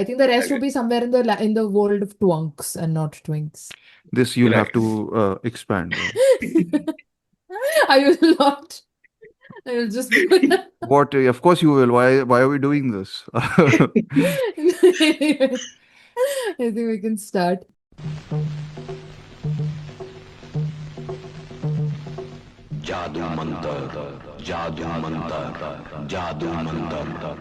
I think the rest will be somewhere in the world of twunks and not twinks. This you'll have Right. to expand. I will not. I will just. What? Of course you will. Why are we doing this? Anyway, I think we can start. जादू मंतर जादू मंतर जादू Mantar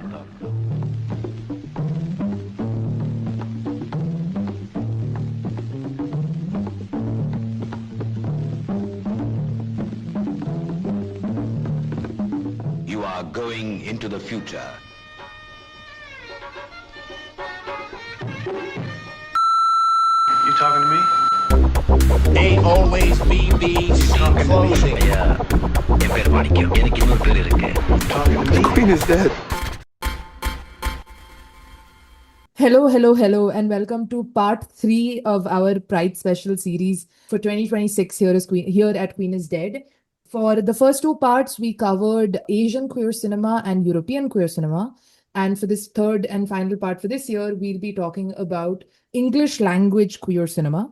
You are going into the future. You talking to me? Ain't always BBC clothing. The Queen is dead. Hello, and welcome to part 3 of our Pride Special series for 2026 here at Queen is Dead. For the first 2 parts, we covered Asian queer cinema and European queer cinema. And for this third and final part for this year, we'll be talking about English language queer cinema.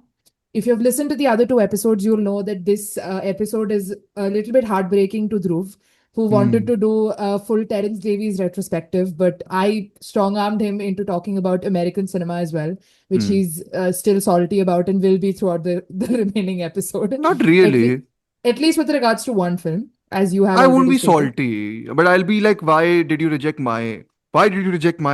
If you've listened to the other 2 episodes, you'll know that this episode is a little bit heartbreaking to Dhruv, who wanted to do a full Terence Davies retrospective, but I strong-armed him into talking about American cinema as well, which he's still salty about and will be throughout the remaining episode. Not really. At least with regards to one film, as you have I won't already be stated. salty, but I'll be like, why did you reject my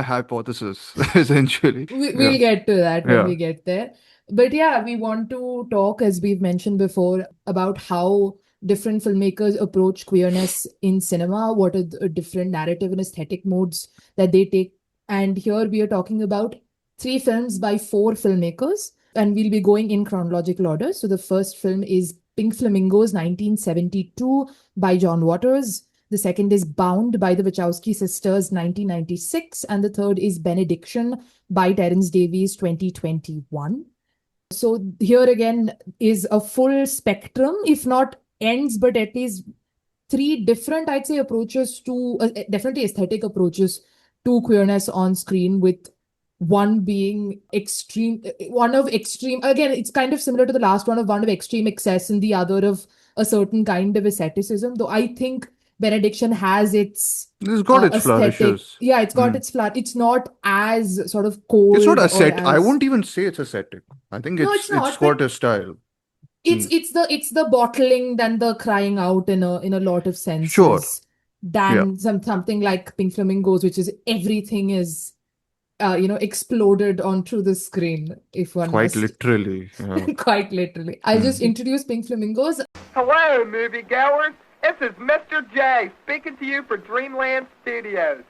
hypothesis? Essentially, We'll get to that when Yeah. we get there. But yeah, we want to talk, as we've mentioned before, about how different filmmakers approach queerness in cinema, what are the different narrative and aesthetic modes that they take. And here we are talking about 3 films by 4 filmmakers, and we'll be going in chronological order. So the first film is Pink Flamingos, 1972, by John Waters. The second is Bound by the Wachowski Sisters, 1996. And the third is Benediction by Terence Davies, 2021. So here again is a full spectrum, if not ends, but at least 3 different, I'd say, approaches to, definitely aesthetic approaches to queerness on screen, with one being extreme, again, it's kind of similar to the last one of extreme excess and the other of a certain kind of asceticism, though I think Benediction has its It's got its aesthetic. flourishes. Yeah, it's got its flat. It's not as sort of cold. It's not or ascetic. I as- won't even say it's ascetic. I think No, it's it's not, got but a style. it's the bottling than the crying out in a lot of senses. Sure. Than something like Pink Flamingos, which is everything is exploded onto the screen, if one Quite must. literally. Yeah. Quite literally. I'll just introduce Pink Flamingos. Hello, moviegoers. This is Mr. J speaking to you for Dreamland Studios.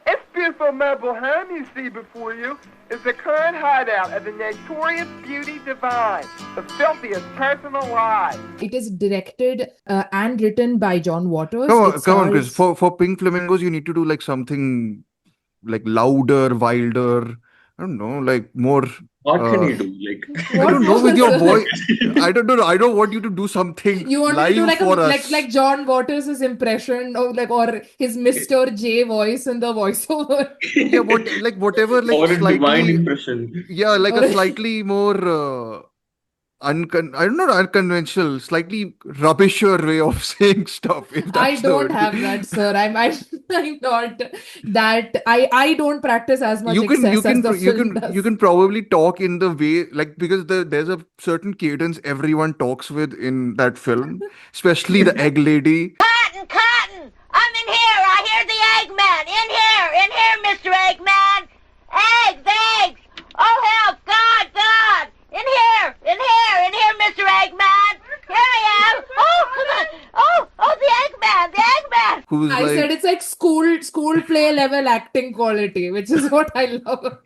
This beautiful mobile home you see before you is the current hideout of the notorious beauty divine, the filthiest person alive. It is directed and written by John Waters. Come on, Chris. For Pink Flamingos, you need to do like something like louder, wilder. I don't know, like more. What can you do? Like, I don't know, with your voice. I don't know. I don't want you to do something You want me live to do like for us. like John Waters' impression or his Mr. J voice in the voiceover. Yeah, whatever, like or a divine slightly. impression. Yeah, like Or- a slightly more I don't know, unconventional, slightly rubbisher way of saying stuff. If that's I the don't word. have that, sir. I'm not that. I don't practice as much excess as the film does. You can probably talk in the way, like, because there's a certain cadence everyone talks with in that film, especially the egg lady. Cotton! I'm in here! I hear the Eggman! In here, Mr. Eggman! Eggs! Oh, help! God! In here, Mr. Eggman! Here I am! Oh, the Eggman! Who's I said it's like school play level acting quality, which is what I love.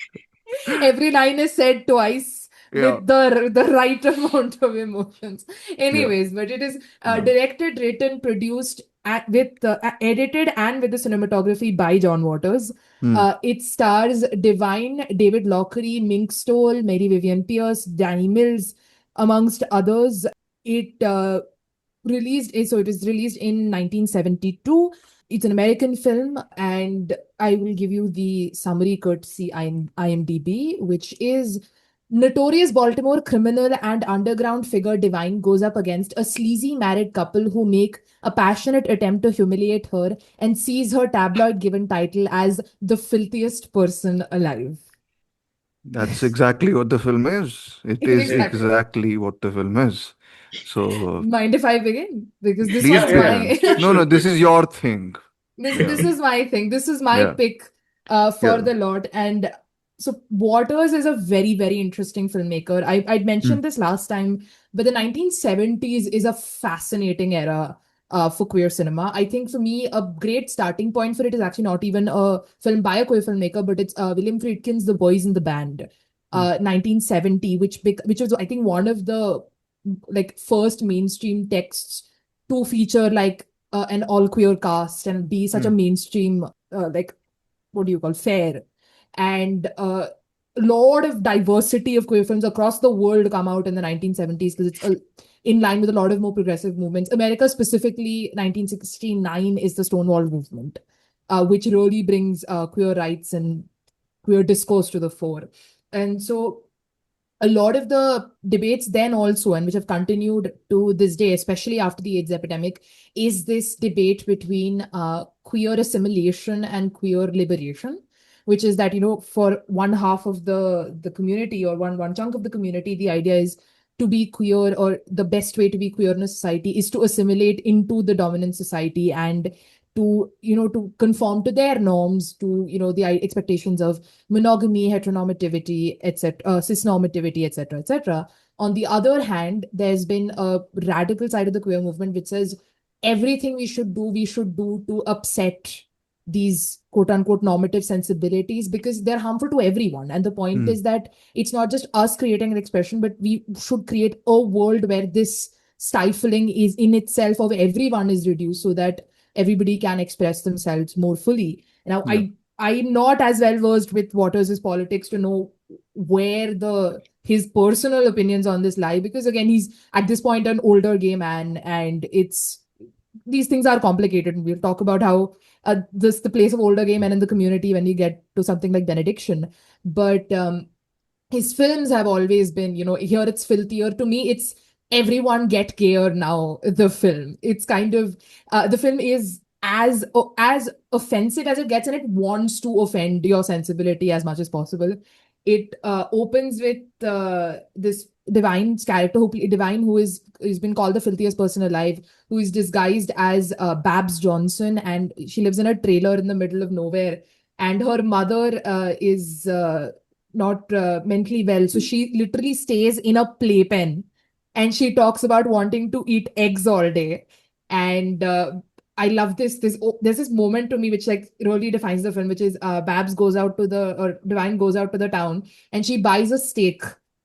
Every line is said twice with the right amount of emotions. Anyways, but it is directed, written, produced, edited and with the cinematography by John Waters. It stars Divine, David Lochary, Mink Stoll, Mary Vivian Pierce, Danny Mills, amongst others. It was released in 1972. it's an American film, and I will give you the summary courtesy IMDb, which is notorious Baltimore criminal and underground figure Divine goes up against a sleazy married couple who make a passionate attempt to humiliate her and sees her tabloid given title as the filthiest person alive. That's exactly what the film is. It is Exactly. exactly what the film is. So Mind if I begin? Because this please was begin. my No, no, this is your thing. this Yeah. is my thing. This is my Yeah. pick for Yeah. the lot. And so Waters is a very, very interesting filmmaker. I'd mentioned Mm. this last time, but the 1970s is a fascinating era for queer cinema. I think for me, a great starting point for it is actually not even a film by a queer filmmaker, but it's William Friedkin's The Boys in the Band, Mm. 1970, which was, I think, one of the like first mainstream texts to feature like an all queer cast and be such a Mm. mainstream like what do you call fair and lot of diversity of queer films across the world come out in the 1970s because it's in line with a lot of more progressive movements. America specifically, 1969 is the Stonewall movement, which really brings queer rights and queer discourse to the fore. And so a lot of the debates then also, and which have continued to this day, especially after the AIDS epidemic, is this debate between queer assimilation and queer liberation, which is that, for one half of the community or one chunk of the community, the idea is to be queer, or the best way to be queer in a society is to assimilate into the dominant society and to conform to their norms, to the expectations of monogamy, heteronormativity, etc., cisnormativity, etc., etc. On the other hand, there's been a radical side of the queer movement which says everything we should do to upset these quote unquote normative sensibilities because they're harmful to everyone. And the point Mm. is that it's not just us creating an expression, but we should create a world where this stifling is in itself of everyone is reduced so that everybody can express themselves more fully. Now, Yeah. I'm not as well versed with Waters' politics to know where the his personal opinions on this lie, because again, he's at this point an older gay man, and it's these things are complicated. And we'll talk about how this the place of older gay men in the community when you get to something like Benediction. But his films have always been, here it's filthier. To me, it's everyone get gayer now. The film, it's kind of the film is as offensive as it gets, and it wants to offend your sensibility as much as possible. It opens with this Divine's character, Divine, who's been called the filthiest person alive, who is disguised as Babs Johnson, and she lives in a trailer in the middle of nowhere. And her mother is not mentally well. So she literally stays in a playpen and she talks about wanting to eat eggs all day. And I love this. There's this moment to me which like really defines the film, which is Babs goes out to the or Divine goes out to the town and she buys a steak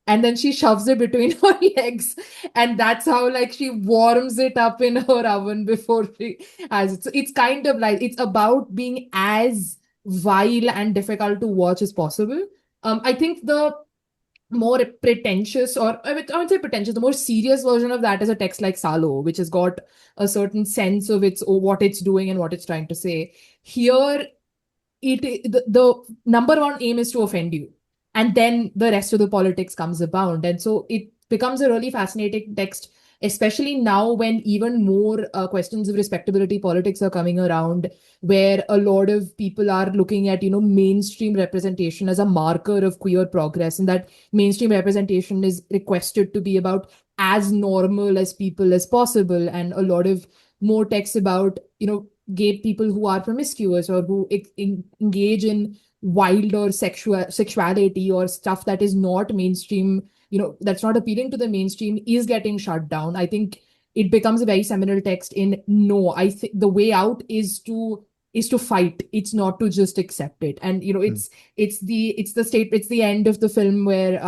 and then she shoves it between her legs, and that's how like she warms it up in her oven before she has it. So it's kind of like it's about being as vile and difficult to watch as possible. I think the more pretentious, or I would say pretentious, the more serious version of that is a text like Salo, which has got a certain sense of what it's doing and what it's trying to say. Here, the number one aim is to offend you, and then the rest of the politics comes abound, and so it becomes a really fascinating text, especially now when even more questions of respectability politics are coming around, where a lot of people are looking at mainstream representation as a marker of queer progress, and that mainstream representation is requested to be about as normal as people as possible, and a lot of more texts about gay people who are promiscuous or who engage in wild or sexuality or stuff that is not mainstream, that's not appealing to the mainstream, is getting shut down. I think it becomes a very seminal text in no, I think the way out is to fight. It's not to just accept it. And Mm. it's the end of the film where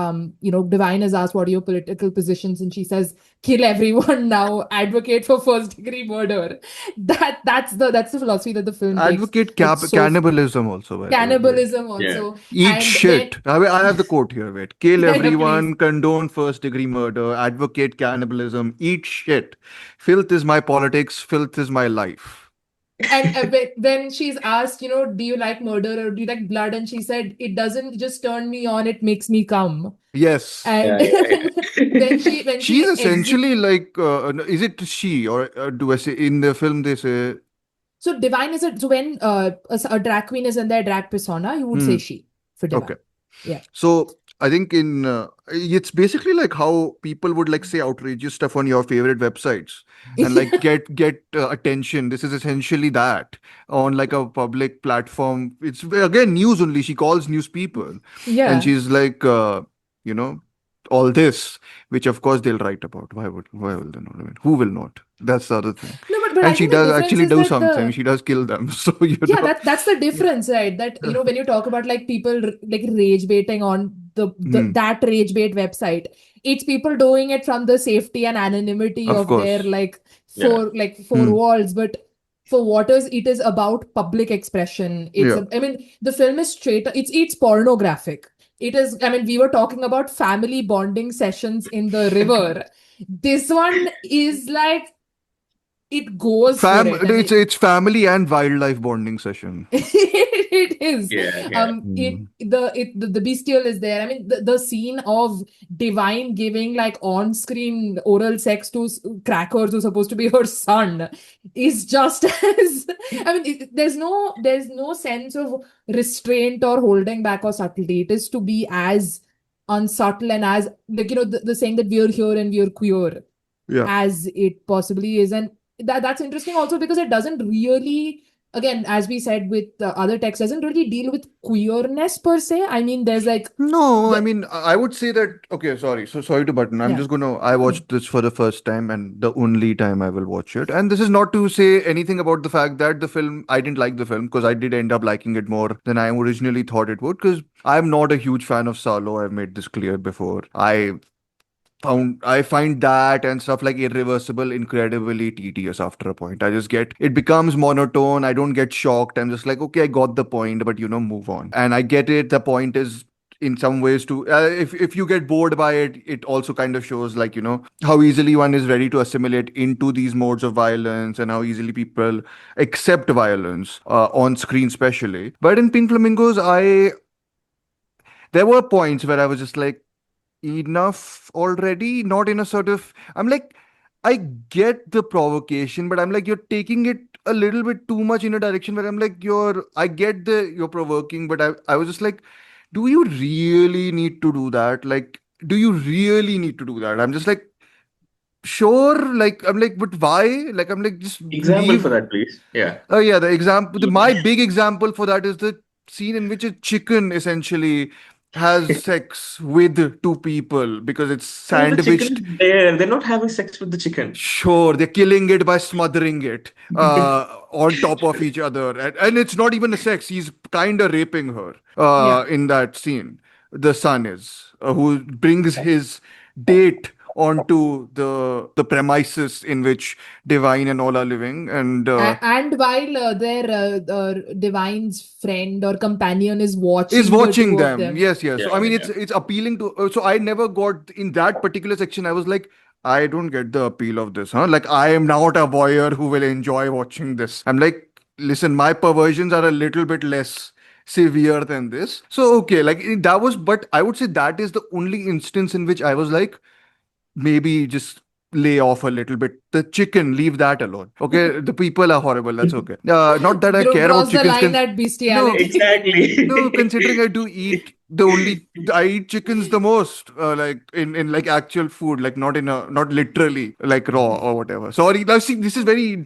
Divine is asked what are your political positions, and she says kill everyone now, advocate for first degree murder. That's the philosophy that the film takes. Advocate It's so cannibalism also, by the way. Wait. cannibalism Yeah. also. Eat And then shit. I have the quote here. Wait. Kill yeah, yeah, please. everyone, condone first degree murder, advocate cannibalism, eat shit. Filth is my politics, filth is my life. And when she's asked, do you like murder or do you like blood? And she said, it doesn't just turn me on, it makes me come. Yes. And Yeah, yeah, yeah. when She's she essentially like, is it she, or do I say in the film they say, so divine is so when a drag queen is in their drag persona, you would say hmm, she for divine. okay. Yeah. So I think it's basically like how people would like say outrageous stuff on your favorite websites and like get attention. This is essentially that on like a public platform. It's again news only. She calls news people, and Yeah. she's like, you know, all this, which of course they'll write about. Why will they not? I mean, who will not? That's the other thing. No, but And I she think the does difference actually is do that something. She does kill them. So that's the difference, right? That when you talk about like people like rage baiting on Hmm, that rage bait website, it's people doing it from the safety and anonymity of of their course. like Yeah. four Hmm, walls. But for Waters, it is about public expression. yeah. I mean, the film is straight. It's pornographic. It is. I mean, we were talking about family bonding sessions in the river. This one is like it goes for it, and It's family and wildlife bonding session. it is. Yeah, yeah. The bestial is there. I mean, the scene of Divine giving like on-screen oral sex to Crackers, who's supposed to be her son, is just as. I mean, there's no sense of restraint or holding back or subtlety. It is to be as unsubtle and as like the saying that we're here and we're queer Yeah. as it possibly is. And that's interesting also because it doesn't really, again, as we said with the other texts, doesn't really deal with queerness per se. I mean, there's like No, I the mean, I would say that. Okay, sorry. So sorry to button. I'm yeah. just gonna. I No, no. watched this for the first time and the only time I will watch it. And this is not to say anything about the fact that the film. I didn't like the film because I did end up liking it more than I originally thought it would. Because I'm not a huge fan of Salo. I've made this clear before. I find that and stuff like irreversible incredibly tedious after a point. I just get it becomes monotone. I don't get shocked. I'm just like, okay, I got the point, but move on. And I get it. The point is in some ways to if you get bored by it, it also kind of shows like how easily one is ready to assimilate into these modes of violence and how easily people accept violence on screen, especially. But in Pink Flamingos, there were points where I was just like enough already, not in a sort of, I'm like, I get the provocation, but I'm like, you're taking it a little bit too much in a direction where I'm like, I get you're provoking, but I was just like, do you really need to do that? Like, do you really need to do that? I'm just like, sure, like, I'm like, but why? Like, I'm like, just Example for leave. that, please. Yeah. Oh yeah, the example, my big example for that is the scene in which a chicken essentially has sex with two people because it's No, the chicken sandwiched. is there. They're not having sex with the chicken. Sure, they're killing it by smothering it on top of each other, and it's not even a sex. He's kind of raping her Yeah. in that scene. The son is who brings his date onto the premises in which Divine and all are living, and And while their Divine's friend or companion is is watching the watching two of them. them. Yes, yes. Yeah, So I mean, yeah. it's appealing to. So I never got in that particular section. I was like, I don't get the appeal of this, huh? Like I am not a voyeur who will enjoy watching this. I'm like, listen, my perversions are a little bit less severe than this. So okay, like that was, but I would say that is the only instance in which I was like, maybe just lay off a little bit. The chicken, leave that alone. Okay, the people are horrible. That's okay. Not that I care about Draws the chickens. line at No, bestiality. Exactly. no, considering I do eat I eat chickens the most, like in like actual food, like not literally like raw or whatever. Sorry, now see, this is very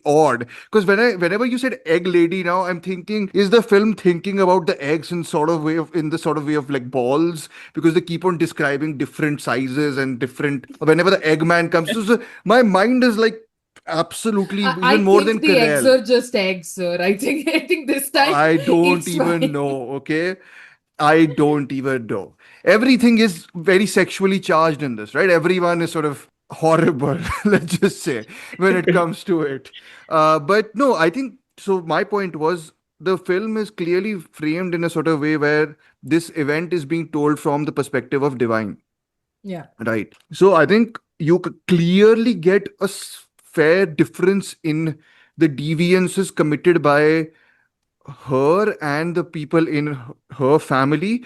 odd because whenever you said egg lady, now I'm thinking, is the film thinking about the eggs in the sort of way of like balls because they keep on describing different sizes and different whenever the Eggman comes. So my mind is like absolutely I even more think than the eggs Carell. are just eggs, sir. I think this time I don't it's even fine. know, okay? I don't even know. Everything is very sexually charged in this, right? Everyone is sort of horrible, let's just say, when it comes to it. But no, I think so. My point was the film is clearly framed in a sort of way where this event is being told from the perspective of Divine, Yeah. right? So I think you clearly get a fair difference in the deviances committed by her and the people in her family,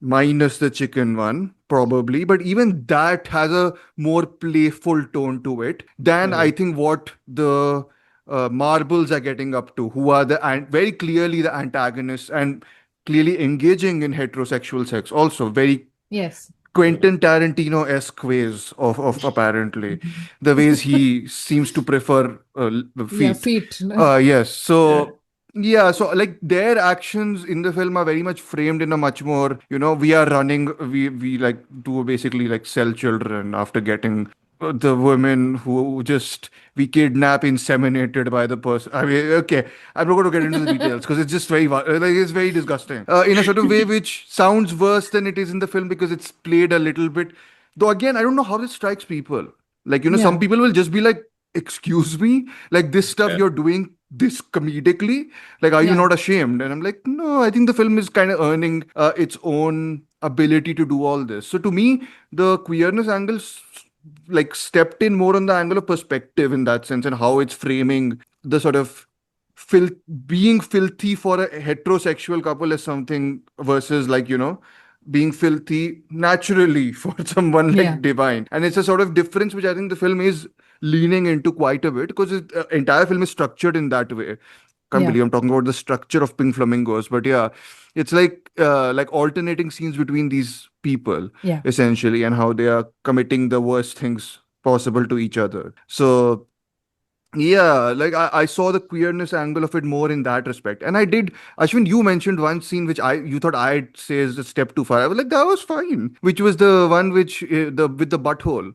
minus the chicken one, probably. But even that has a more playful tone to it than I think what the marbles are getting up to, who are very clearly the antagonists and clearly engaging in heterosexual sex, also very Yes. Quentin Tarantino-esque ways of apparently the ways he seems to prefer Yeah, feet. feet. Yes. Yeah. So yeah, so like their actions in the film are very much framed in a much more, we are running, we like do basically like sell children after getting the women who just we kidnap inseminated by the person. I mean, okay, I'm not going to get into the details because it's just like it's very disgusting in a sort of way which sounds worse than it is in the film because it's played a little bit. Though again, I don't know how this strikes people. Like some Yeah. people will just be like, "Excuse me, like this stuff Yeah. you're doing this comedically. Like, are you Yeah. not ashamed?" And I'm like, no, I think the film is kind of earning its own ability to do all this. So to me, the queerness angle like stepped in more on the angle of perspective in that sense and how it's framing the sort of filth being filthy for a heterosexual couple as something versus like being filthy naturally for someone Yeah. like divine. And it's a sort of difference which I think the film is leaning into quite a bit because the entire film is structured in that way. Can't Yeah. believe I'm talking about the structure of Pink Flamingos, but yeah, it's like alternating scenes between these people Yeah. essentially, and how they are committing the worst things possible to each other. So yeah, like I saw the queerness angle of it more in that respect. And I did, Ashwin, you mentioned one scene which you thought I'd say is a step too far. I was like, that was fine. Which was the one which the with the butthole.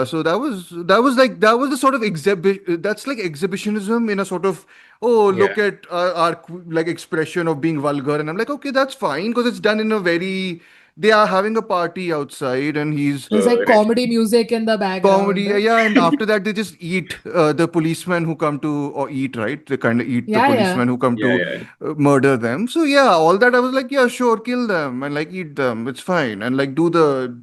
So that was the sort of that's like exhibitionism in a sort of, oh, Yeah. look at our like expression of being vulgar. And I'm like, okay, that's fine because it's done in a very, they are having a party outside and he's There's like Right. comedy music in the comedy, background. yeah, and after that they just eat the policemen who come to, or eat, right, they kind of eat the Yeah, yeah. policemen who come Yeah, to yeah. murder them. So yeah, all that I was like, yeah, sure, kill them and like eat them, it's fine, and like do the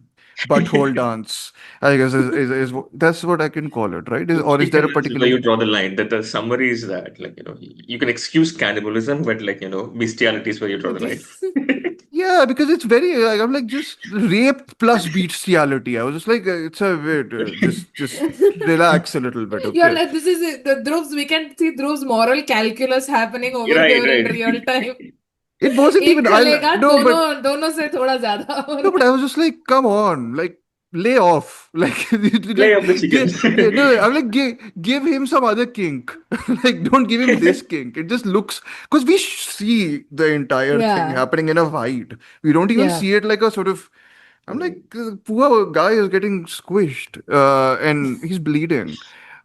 butthole dance, I guess is that's what I can call it, right, or is there a Chicken is where particular you draw the line. That the summary is that, like, you can excuse cannibalism, but like, bestiality is where you draw the line. yeah, because it's very like, I'm like, just rape plus bestiality. I was just like, it's a bit just relax a little bit, You're okay. like, this is it. The Dhruv's, we can see Dhruv's moral calculus happening over Right, here in right. real time. It wasn't एक even खलेगा no, but दोनों दोनों से थोड़ा ज्यादा no, but I was just like, come on, like, lay off. Like, Lay like, off the chicken. no, I'm like, give him some other kink. Like, don't give him this kink. It just looks, because we see the entire thing Yeah, happening in a fight. We don't even yeah. see it like a sort of, I'm like, poor guy is getting squished and he's bleeding.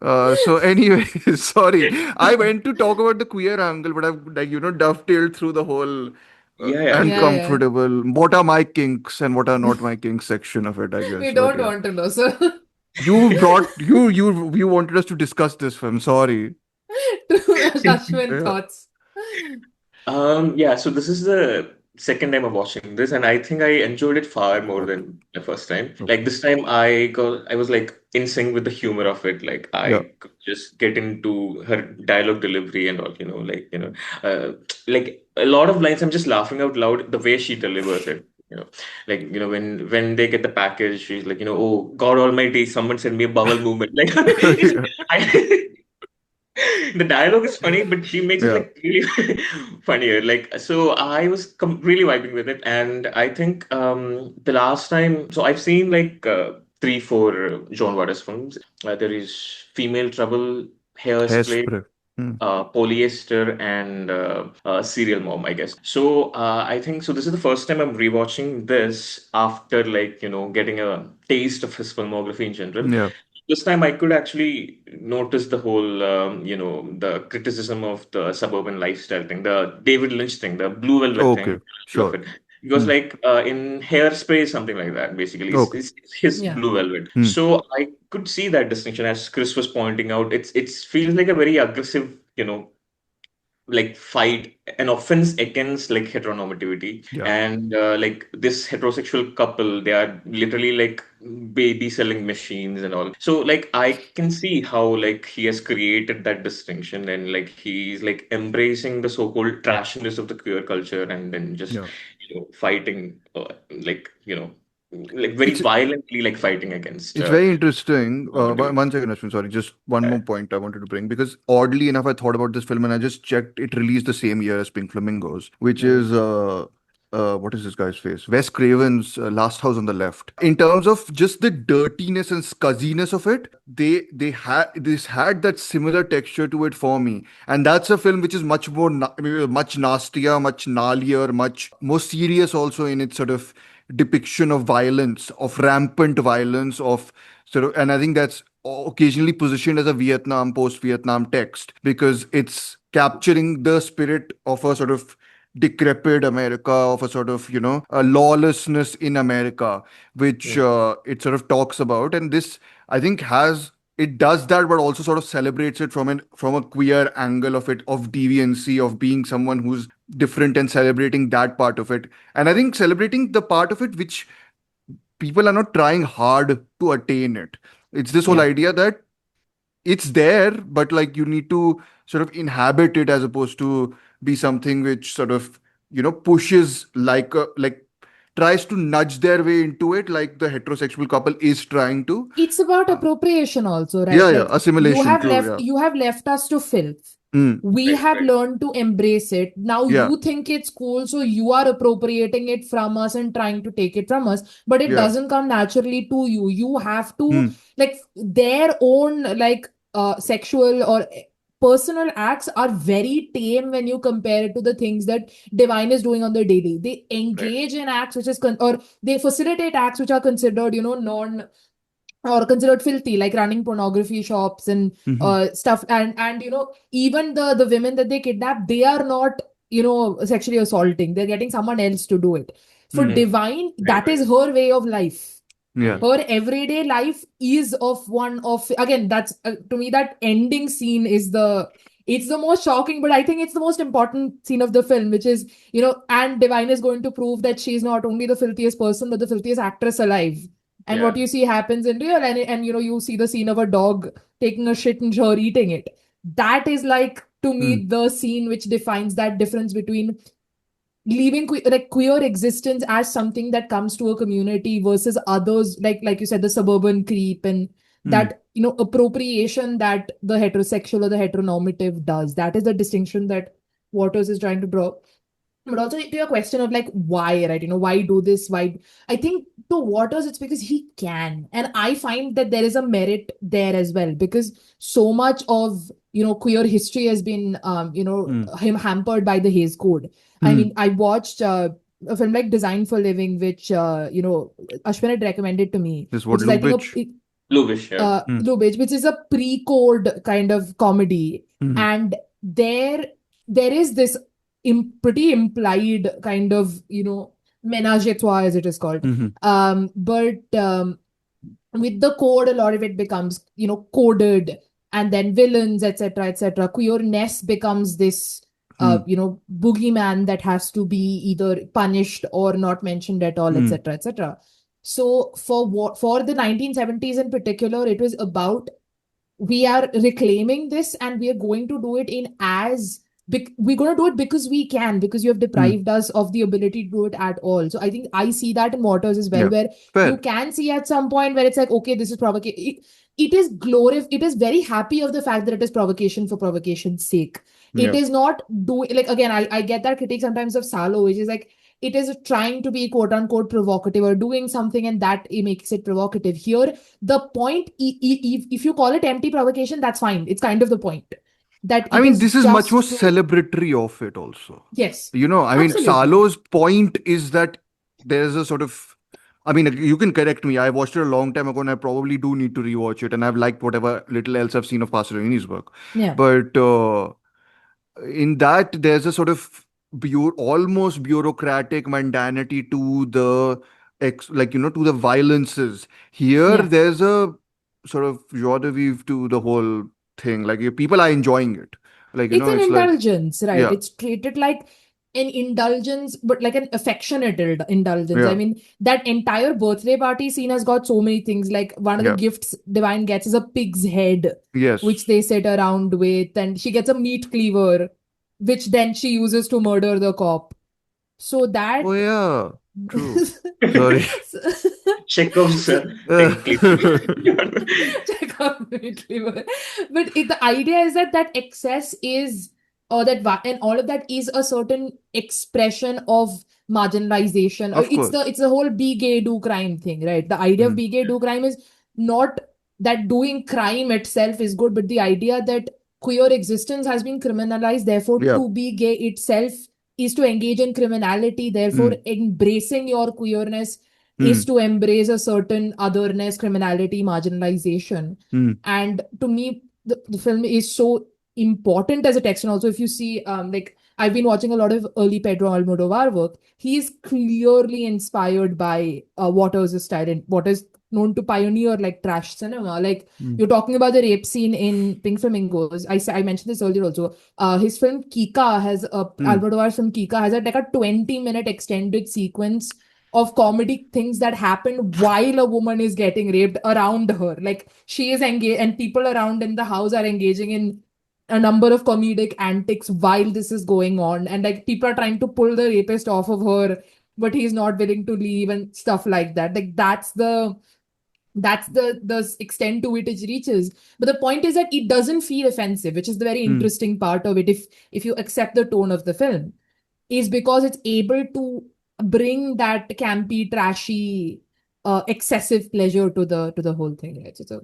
So anyway, sorry. I went to talk about the queer angle, but I've like, dovetailed through the whole Yeah, yeah. Yeah, yeah. uncomfortable. What are my kinks and what are not my kinks section of it, I We guess. But don't yeah, want to know, so. you wanted us to discuss this film. Sorry. Ashwin Yeah. thoughts. Yeah, so this is the second time of watching this, and I think I enjoyed it far more Okay. than the first time. Okay. Like this time, I was like in sync with the humor of it. Like Yeah. I could just get into her dialogue delivery and all, like a lot of lines. I'm just laughing out loud the way she delivers it. Like when they get the package, she's like, oh God Almighty, someone sent me a bowel movement. Like Yeah. I, the dialogue is funny, but she makes it Yeah. like really funnier. Like, so I was really vibing with it, and I think the last time, so I've seen like 3, 4 John Waters films. There is Female Trouble, Hairspray, Hairspray. Hmm. Polyester, and Serial Mom, I guess. So I think so. This is the first time I'm rewatching this after like getting a taste of his filmography in general. Yeah. This time I could actually notice the whole, the criticism of the suburban lifestyle thing, the David Lynch thing, the Blue Velvet Okay. thing, all of Sure. it. Because Hmm. like in Hairspray, something like that, basically, Okay. it's his Yeah. Blue Velvet. Hmm. So I could see that distinction as Chris was pointing out. It feels like a very aggressive, like fight an offense against like heteronormativity. Yeah. And like this heterosexual couple, they are literally like baby selling machines and all. So like I can see how like he has created that distinction, and like he's like embracing the so-called trashiness of the queer culture, and then just Yeah. fighting like like very It's violently like fighting against It's very interesting. normativity. One second, Ashwin. Sorry, just one Uh, more point I wanted to bring, because oddly enough, I thought about this film and I just checked. It released the same year as Pink Flamingos, which mm, is what is this guy's face? Wes Craven's Last House on the Left. In terms of just the dirtiness and scuzziness of it, they had that similar texture to it for me, and that's a film which is much more much nastier, much gnarlier, much more serious also in its sort of depiction of violence, of rampant violence, of sort of, and I think that's occasionally positioned as a Vietnam, post-Vietnam text, because it's capturing the spirit of a sort of decrepit America, of a sort of, a lawlessness in America, which mm, it sort of talks about. And this, I think, it does that, but also sort of celebrates it from a queer angle of it, of deviancy, of being someone who's different, and celebrating that part of it. And I think celebrating the part of it which people are not trying hard to attain it. It's this whole Yeah. idea that it's there, but like you need to sort of inhabit it, as opposed to be something which sort of, pushes like tries to nudge their way into it, like the heterosexual couple is trying to. It's about Uh, appropriation also, right? yeah, yeah, Like assimilation, true, yeah. you have left us to filth. Mm, We right, have right. learned to embrace it. Now yeah, you think it's cool, so you are appropriating it from us and trying to take it from us, but it yeah. doesn't come naturally to you. You have to, Mm, like, their own like sexual or personal acts are very tame when you compare it to the things that Divine is doing on the daily. They Right. engage in acts which is or they facilitate acts which are considered, non or considered filthy, like running pornography shops and mhm, stuff. And even the women that they kidnap, they are not sexually assaulting. They're getting someone else to do it. For mhm. Mm, Divine, right, that right. is her way of life. Yeah. Mm, Her everyday life is of one of, again, that's to me, that ending scene is it's the most shocking, but I think it's the most important scene of the film, which is, and Divine is going to prove that she's not only the filthiest person, but the filthiest actress alive. And what yeah. you see happens in real, and you see the scene of a dog taking a shit and her eating it. That is, like, to me, Mm, the scene which defines that difference between leaving like queer existence as something that comes to a community versus others, like you said, the suburban creep, and mm. that appropriation that the heterosexual or the heteronormative does. That is the distinction that Waters is trying to draw. But also to your question of, like, why, right? Why do this? Why? I think to Waters, it's because he can. And I find that there is a merit there as well, because so much of, queer history has been, Mm, him hampered by the Hays Code. I mm. mean, I watched a film like Design for Living, which, Ashwin had recommended to me, This which what is, I think, Lubitsch? Lubish, yeah. Mm, Lubitsch, which is a pre-code kind of comedy. mhm, And there is this pretty implied kind of, ménage à trois, as it is called. mhm, But with the code, a lot of it becomes, coded, and then villains, etc., etc. Queerness becomes this, mm, boogeyman that has to be either punished or not mentioned at all, mm. etc., etc. So for the 1970s in particular, it was about, we are reclaiming this, and we are going to do it in as we're going to do it because we can, because you have Mm. deprived us of the ability to do it at all. So I think I see that in Waters as well, Yeah. where you Fair. can see at some point where it's like, okay, this is provocation. It is it is very happy of the fact that it is provocation for provocation's sake. It Yeah. is not doing, like, again, I get that critique sometimes of Salo, which is like, it is trying to be quote unquote provocative or doing something, and that it makes it provocative. Here, the point, if you call it empty provocation, that's fine. It's kind of the point that I it mean, is this is much more just to, celebratory of it also. yes, I mean, absolutely. Salo's point is that there's a sort of, I mean, you can correct me. I watched it a long time ago, and I probably do need to rewatch it. And I've liked whatever little else I've seen of Pasolini's work. Yeah, But in that, there's a sort of almost bureaucratic mundanity to the to the violences. Here, yeah, there's a sort of joie de vivre to the whole thing. Like, people are enjoying it. Like, It's an it's like, indulgence, right? yeah, It's treated like an indulgence, but like an affectionate indulgence. I yeah, mean, that entire birthday party scene has got so many things. Like, one of the yeah, gifts Divine gets is a pig's head, which yes. they sit around with, and she gets a meat cleaver, which then she uses to murder the cop. So that Oh, yeah, true. Sorry. Chekhov's Uh, thing, clearly. check out immediately. But the idea is that that excess is, or and all of that is a certain expression of marginalization. of It's course. it's the whole be gay do crime thing, right? The idea of Mm. be gay do crime is not that doing crime itself is good, but the idea that queer existence has been criminalized, therefore Yeah. to be gay itself is to engage in criminality, therefore Mm. embracing your queerness is Mm. to embrace a certain otherness, criminality, marginalization. Mm. And to me, the film is so important as a text. And also, if you see, like, I've been watching a lot of early Pedro Almodovar work. He's clearly inspired by Waters' style and what is known to pioneer like trash cinema. Like, Mm. you're talking about the rape scene in Pink Flamingos. I mentioned this earlier also. His film Kika has Mm. Almodovar's film Kika has like a 20-minute extended sequence of comedic things that happen while a woman is getting raped around her. Like, she is engaged, and people around in the house are engaging in a number of comedic antics while this is going on. And like, people are trying to pull the rapist off of her, but he's not willing to leave and stuff like that. Like, that's the extent to which it reaches. But the point is that it doesn't feel offensive, which is the very Mm. interesting part of it. If you accept the tone of the film, is because it's able to bring that campy, trashy, excessive pleasure to the whole thing. Right? So it's a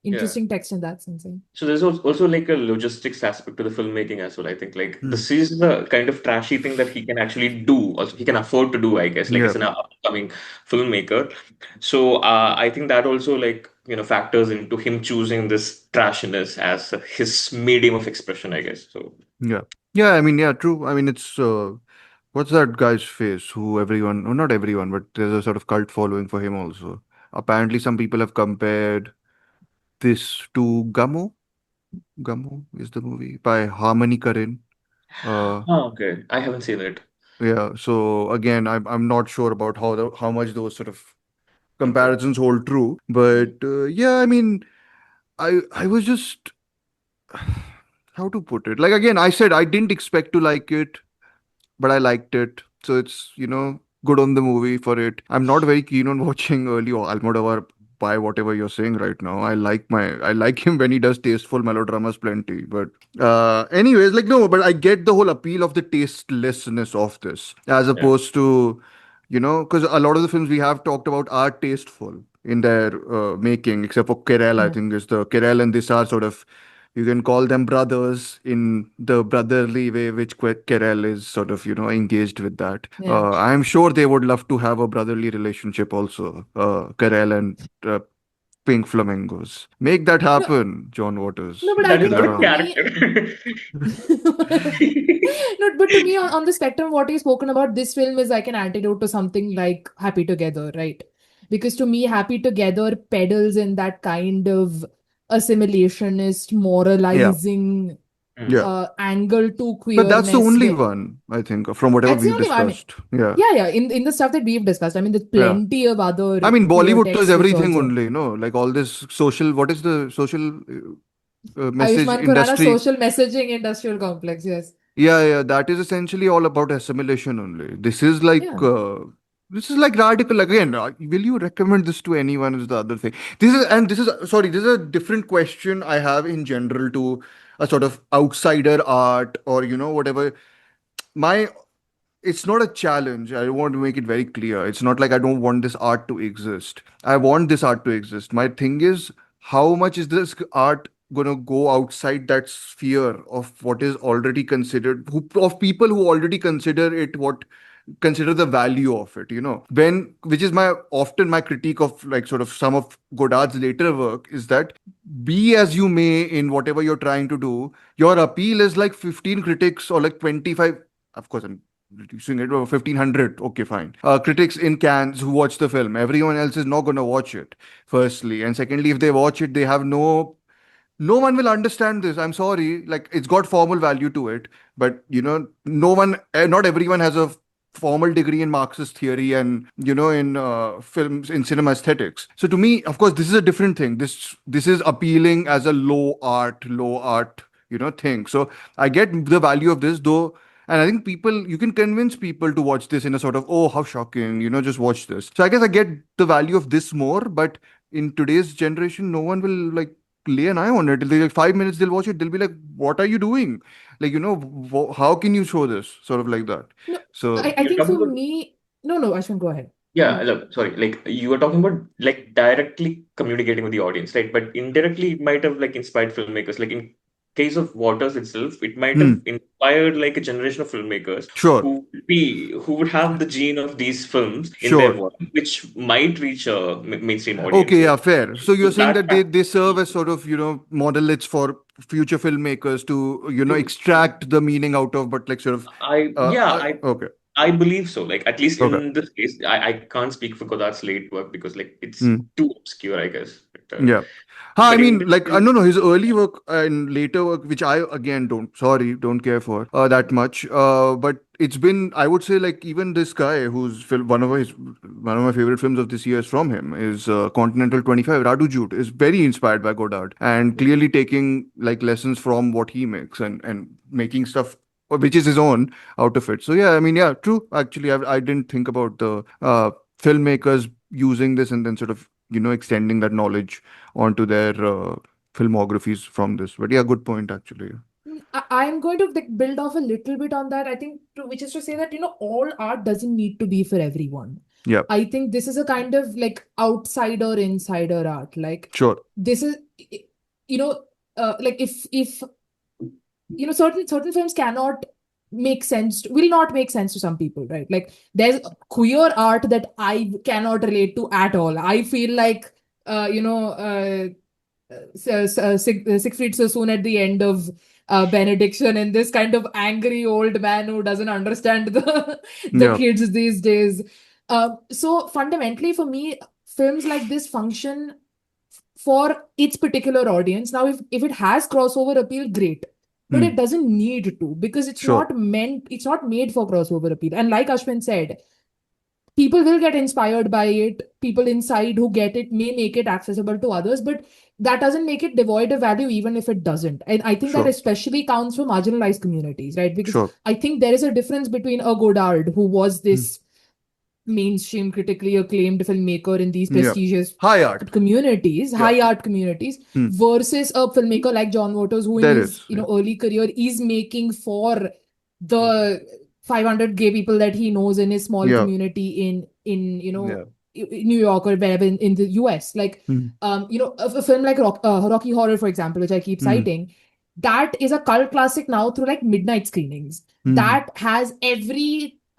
Yeah. interesting text in that sense. So there's also like a logistics aspect to the filmmaking as well. I think like Mm. this is the kind of trashy thing that he can actually do. Also, he can afford to do. I guess like Yeah. as an upcoming filmmaker. So I think that also like factors into him choosing this trashiness as his medium of expression. I guess so. Yeah. Yeah. I mean, yeah, true. I mean, it's what's that guy's face? Who everyone, oh, not everyone, but there's a sort of cult following for him also. Apparently, some people have compared this to Gummo. Gummo is the movie by Harmony Korine. Uh, Oh, okay. I haven't seen it. yeah. So again, I'm not sure about how much those sort of Okay. comparisons hold true, but yeah, I mean, I was just how to put it. Like again, I said I didn't expect to like it, but I liked it. So it's, good on the movie for it. I'm not very keen on watching early Almodovar by whatever you're saying right now. I like him when he does tasteful melodramas plenty. But anyways, like no, but I get the whole appeal of the tastelessness of this as Yeah. opposed to, because a lot of the films we have talked about are tasteful in their making, except for Kerel, I Yeah. think is the Kerel and this are sort of you can call them brothers in the brotherly way, which Kerel is sort of, engaged with that. Yeah. I'm sure they would love to have a brotherly relationship also, Kerel and Pink Flamingos. Make that No, happen, John Waters. no, but I That is Looking think not a to around. me, character. no, but to me on the spectrum, what you've spoken about, this film is like an antidote to something like Happy Together, right? Because to me, Happy Together peddles in that kind of assimilationist, Yeah, moralizing Hmm. yeah. angle to But that's the queerness. only one, I think, from whatever That's the we've only one. I mean, discussed. Yeah, yeah. In the stuff that we've discussed, I mean, there's yeah. plenty of I other mean, queer Bollywood is texts which everything also. only, like all this social, what is the social message Ayushmann Khurrana's industry? social messaging industrial complex, yes. Yeah, yeah, that is essentially all about assimilation only. Yeah. This is like radical again. Will you recommend this to anyone? Is the other thing. This is a different question I have in general to a sort of outsider art or whatever. My it's not a challenge. I want to make it very clear. It's not like I don't want this art to exist. I want this art to exist. My thing is, how much is this art gonna go outside that sphere of what is already considered of people who already consider it what consider the value of it, when which is my often my critique of like sort of some of Godard's later work is that be as you may in whatever you're trying to do, your appeal is like 15 critics or like 25, of course I'm reducing it, 1500, okay, fine, critics in Cannes who watch the film. Everyone else is not going to watch it, firstly, and secondly, if they watch it, they have no no one will understand this. I'm sorry. Like, it's got formal value to it, but no one, not everyone has a formal degree in Marxist theory and in films, in cinema aesthetics. So to me, of course, this is a different thing. This is appealing as a low art thing. So I get the value of this, though. And I think you can convince people to watch this in a sort of, oh, how shocking, just watch this. So I guess I get the value of this more, but in today's generation, no one will like lay an eye on it. They'll like 5 minutes, they'll watch it, they'll be like, what are you doing? Like, how can you show this? Sort of like that. No, So, I You're think talking for about me, no, Ashwin, go ahead. Yeah, look, sorry, like you were talking about like directly communicating with the audience, right? But indirectly, it might have like inspired filmmakers. Like in case of Waters itself, it might have inspired like a generation of filmmakers sure, who would have the gene of these films in their sure. work, which might reach a mainstream audience. Okay, You yeah, know? fair. So So you're saying that that they serve as sort of, moderates for future filmmakers to, to extract the meaning out of, but like sort of, I yeah, okay, I believe so. Like at least okay. in this case, I can't speak for Godard's late work because like it's Hmm. too obscure, I guess. Yeah. I But mean, in like, no, no, his early work and later work, which I again don't care for that much. But it's been, I would say, like, even this guy who's one of my favorite films of this year is from him is Continental 25. Radu Jute is very inspired by Godard and clearly taking like lessons from what he makes and making stuff which is his own out of it. So yeah, I mean, yeah, true. Actually, I didn't think about the filmmakers using this and then sort of extending that knowledge onto their filmographies from this. But yeah, good point actually. I'm going to like build off a little bit on that. I think, which is to say that, all art doesn't need to be for everyone. Yeah, I think this is a kind of like outsider insider art. Like sure. this is, you know, like if certain films cannot make sense, will not make sense to some people, right? Like there's queer art that I cannot relate to at all. I feel like, Siegfried Sassoon at the end of Benediction, and this kind of angry old man who doesn't understand the Yeah. kids these days. So fundamentally, for me, films like this function for its particular audience. Now, if it has crossover appeal, great. But it doesn't need to, because it's Sure. not made for crossover appeal. And like Ashwin said, people will get inspired by it. People inside who get it may make it accessible to others, but that doesn't make it devoid of value, even if it doesn't. And I think that Sure. especially counts for marginalized communities, right? Because Sure. I think there is a difference between a Godard, who was Hmm. this mainstream critically acclaimed filmmaker in these Yeah. prestigious High art. communities, Yeah. high art communities, Hmm. versus a filmmaker like John Waters, who in There his is. Yeah. early career is making for the 500 gay people that he knows in his small Yeah. community in Yeah. New York or wherever in the US. Like Hmm. a film like Rocky Horror, for example, which I keep citing, that is a cult classic now through like midnight screenings. That has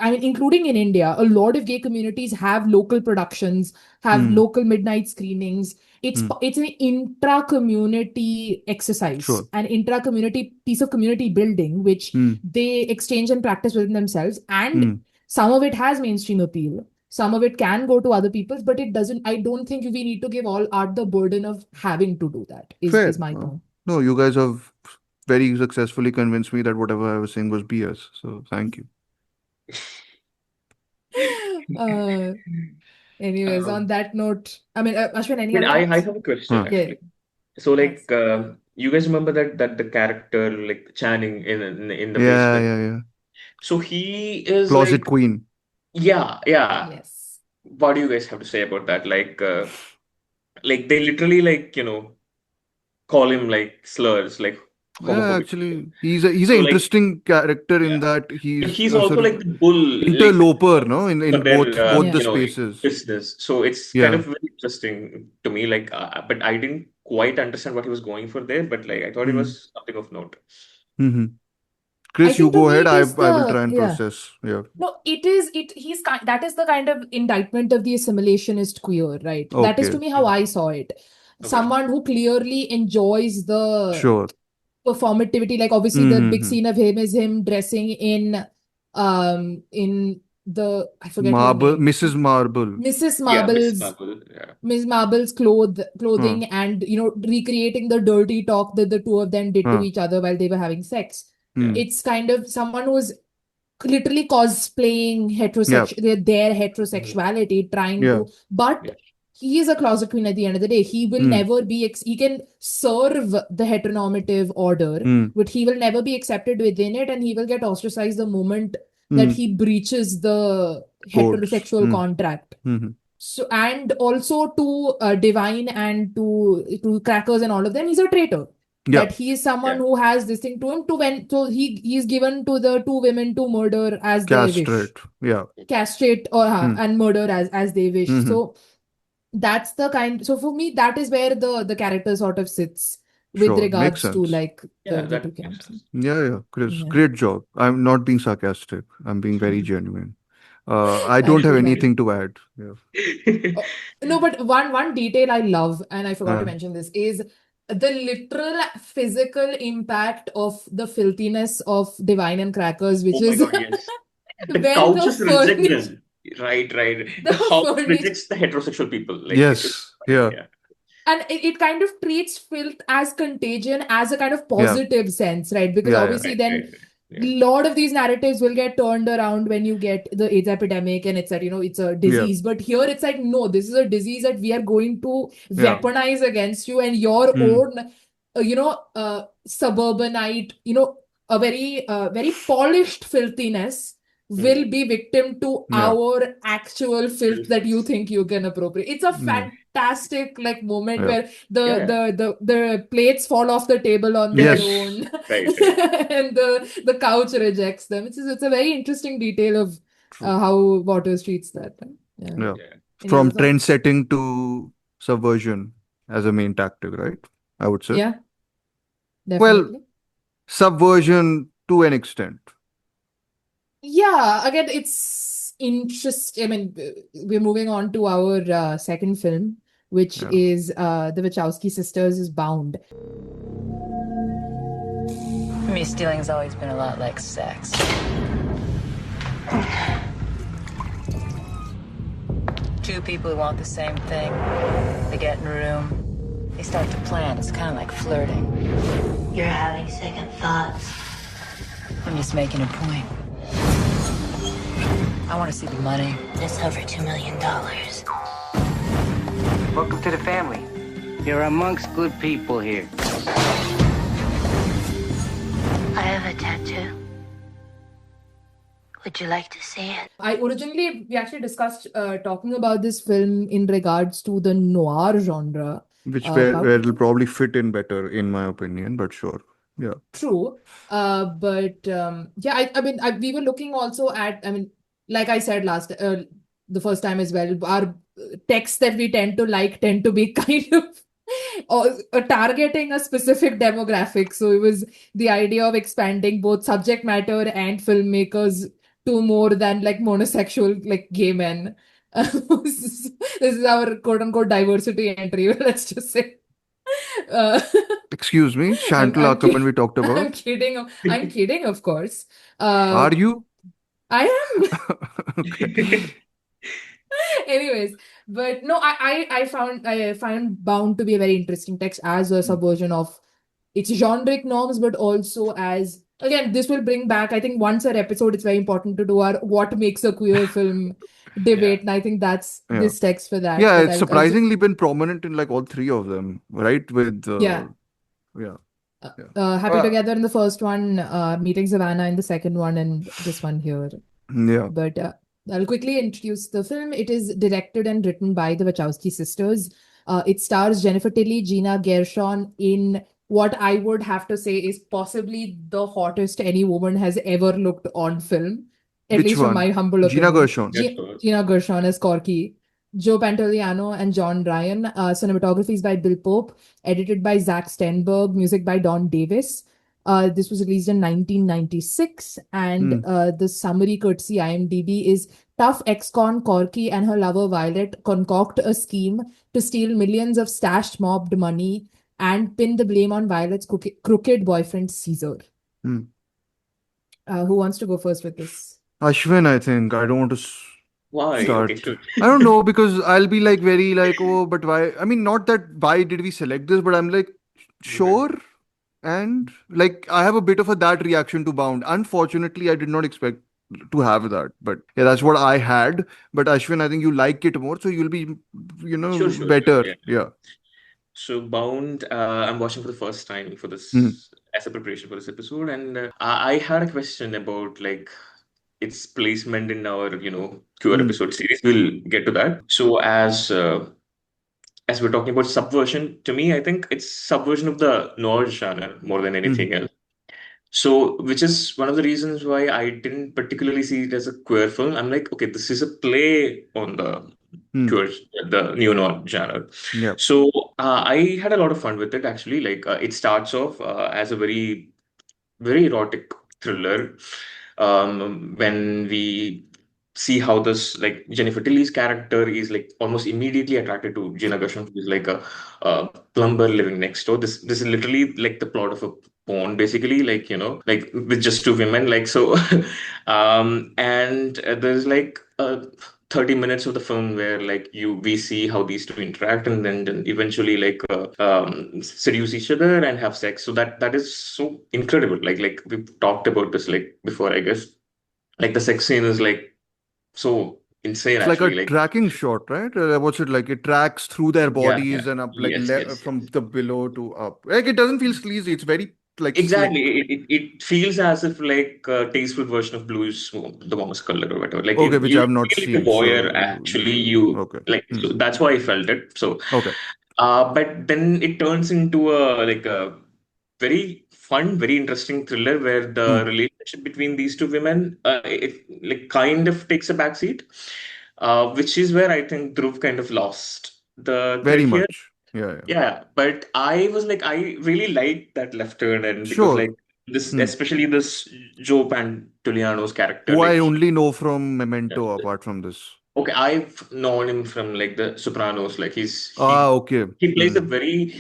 including in India, a lot of gay communities have local productions, have local midnight screenings. It's an intra-community exercise, Sure. an intra-community piece of community building, which they exchange and practice within themselves. And some of it has mainstream appeal. Some of it can go to other people's, but it doesn't. I don't think we need to give all art the burden of having to do that, Fair. is my point. No, you guys have very successfully convinced me that whatever I was saying was BS. So thank you. Anyways, on that note, Ashwin, any But other I thoughts? have a question Yeah. actually. So like you guys remember that the character like Channing in the Yeah, basement. yeah. So he is Closet like queen. yeah. Yes. What do you guys have to say about that? Like they literally like call him like slurs like Yeah, homophobic. actually, he's an So like interesting character in yeah. that But he's he's a also sort of like the bull interloper, no, for in their both the Yeah. spaces. business. So it's kind Yeah. of very interesting to me. Like, but I didn't quite understand what he was going for there. But like, I thought it was something of note. Mm-hmm. I Chris, you think to go me ahead. it I is will try and process. Yeah. No, that is the kind of indictment of the assimilationist queer, right? That is to Okay. me how I saw it. Okay. Someone who clearly enjoys the Sure. performativity. Like obviously the big Mm-hmm. scene of him is him dressing in the, I forget her Marble, name. Mrs. Marble. Mrs. Yeah, Miss Marble's Marvel. Ms. Marble's clothing and, recreating the dirty talk that the two of them did to each other while they were having sex. It's kind of someone who's literally cosplaying their heterosexuality, trying to, but he is a closet queen at the end of the day. He will never be, he can serve the heteronormative order, but he will never be accepted within it, and he will get ostracized the moment that he breaches the heterosexual contract. So, and also to Divine and to Crackers and all of them, he's a traitor. That he is someone who has this thing to him he's given to the two women to murder as they wish. Castrate or and murder as they wish. So that's the kind. So for me, that is where the character sort of sits with regards to like the two camps. Chris, great job. I'm not being sarcastic. I'm being very genuine. I don't have anything to add. No, but one detail I love, and I forgot to mention this, is the literal physical impact of the filthiness of Divine and Crackers, which is God, yes. The couches reject them. Right. The house rejects the heterosexual people. Like, and it kind of treats filth as contagion, as a kind of positive sense, right? Because obviously then a lot of these narratives will get turned around when you get the AIDS epidemic and it's that, it's a disease. But here it's like, no, this is a disease that we are going to weaponize against you, and your own, suburbanite, a very, very polished filthiness will be victim to our actual filth that you think you can appropriate. It's a fantastic moment where the plates fall off the table on their own, and the couch rejects them. It's a very interesting detail of how Waters treats that. From trend setting to subversion as a main tactic, right? I would say. Yeah. Definitely. Well, subversion to an extent. Yeah, again, it's interesting. I mean, we're moving on to our second film, which is the Wachowski Sisters is Bound. For me, stealing's always been a lot like sex. Two people who want the same thing, they get in a room, they start to plan. It's kind of like flirting. You're having second thoughts. I'm just making a point. I want to see the money. It's over $2 million. Welcome to the family. You're amongst good people here. I have a tattoo. Would you like to see it? We actually discussed talking about this film in regards to the noir genre. Where it'll probably fit in better, in my opinion, but sure. Yeah. True. I mean, we were looking also at, I mean, like I said the first time as well, our texts that we tend to be kind of targeting a specific demographic. So it was the idea of expanding both subject matter and filmmakers to more than like monosexual, like gay men. This is our quote unquote diversity entry, let's just say. Excuse me, Chantal Ackerman we talked about. I'm kidding, of course. Are you? I am. Okay. Anyways, but no, I found Bound to be a very interesting text as a subversion of its generic norms, but also as, again, this will bring back, I think once an episode, it's very important to do our what makes a queer film debate, and I think that's this text for that. Yeah, it's surprisingly been prominent in like all three of them, right? With Happy Together in the first one, Meeting Savannah in the second one, and this one here. Yeah. But I'll quickly introduce the film. It is directed and written by the Wachowski sisters. It stars Jennifer Tilly, Gina Gershon in what I would have to say is possibly the hottest any woman has ever looked on film. At least from my humble opinion. Gina Gershon. Gina Gershon as Corky. Joe Pantoliano and John Ryan. Cinematography is by Bill Pope. Edited by Zach Stenberg. Music by Don Davis. This was released in 1996. And the summary courtesy IMDb is tough ex-con Corky and her lover Violet concoct a scheme to steal millions of stashed mobbed money and pin the blame on Violet's crooked boyfriend Caesar. Who wants to go first with this? Ashwin, I think. I don't want to Why? Okay, start. sure. I don't know, because I'll be like very like, oh, but why? I mean, not that why did we select this, but I'm like, Okay. sure. And like, I have a bit of a that reaction to Bound. Unfortunately, I did not expect to have that, but yeah, that's what I had. But Ashwin, I think you like it more, so you'll be, Sure, sure, sure. better. Yeah. Yeah. So Bound, I'm watching for the first time for Hmm. this as a preparation for this episode, and I had a question about like its placement in our queer Hmm. episode series. We'll get to that. So as we're talking about subversion, to me, I think it's subversion of the noir genre more than Hmm. anything else. So, which is one of the reasons why I didn't particularly see it as a queer film. I'm like, okay, this is a play on the Hmm. queer, the neo noir genre. Yeah. So, I had a lot of fun with it actually. Like, it starts off as a very, very erotic thriller. When we see how this like Jennifer Tilly's character is like almost immediately attracted to Gina Gershon, who is like a plumber living next door. This is literally like the plot of a porn, basically, like like with just two women, like so. And there's like 30 minutes of the film where like we see how these two interact and then eventually like seduce each other and have sex. So that is so incredible. Like we've talked about this like before, I guess. Like the sex scene is like so insane It's like a actually. Like tracking shot, right? What's it like? It tracks through their yeah, yeah. bodies and up, like Yes, yes, yes. from the below to up. Like, it doesn't feel sleazy. It's very like slick. Exactly. It feels as if like a tasteful version of Blue's the warmest color or whatever. Like Okay, which you I've not feel like a seen. So voyeur actually. You okay. like Hmm. so that's why I felt it. So Okay. but then it turns into a like a very fun, very interesting thriller where the Hmm. relationship between these two women it like kind of takes a backseat, which is where I think Dhruv kind of lost the thread Very here. much. Yeah, yeah. Yeah, but I was like, I really liked that left turn, and because like Sure. this, Hmm. especially this Joe Pantoliano's character, Who I like only know from yeah. Memento apart from this. Okay, I've known him from like the Sopranos. Like Ah, okay. he plays a Hmm. very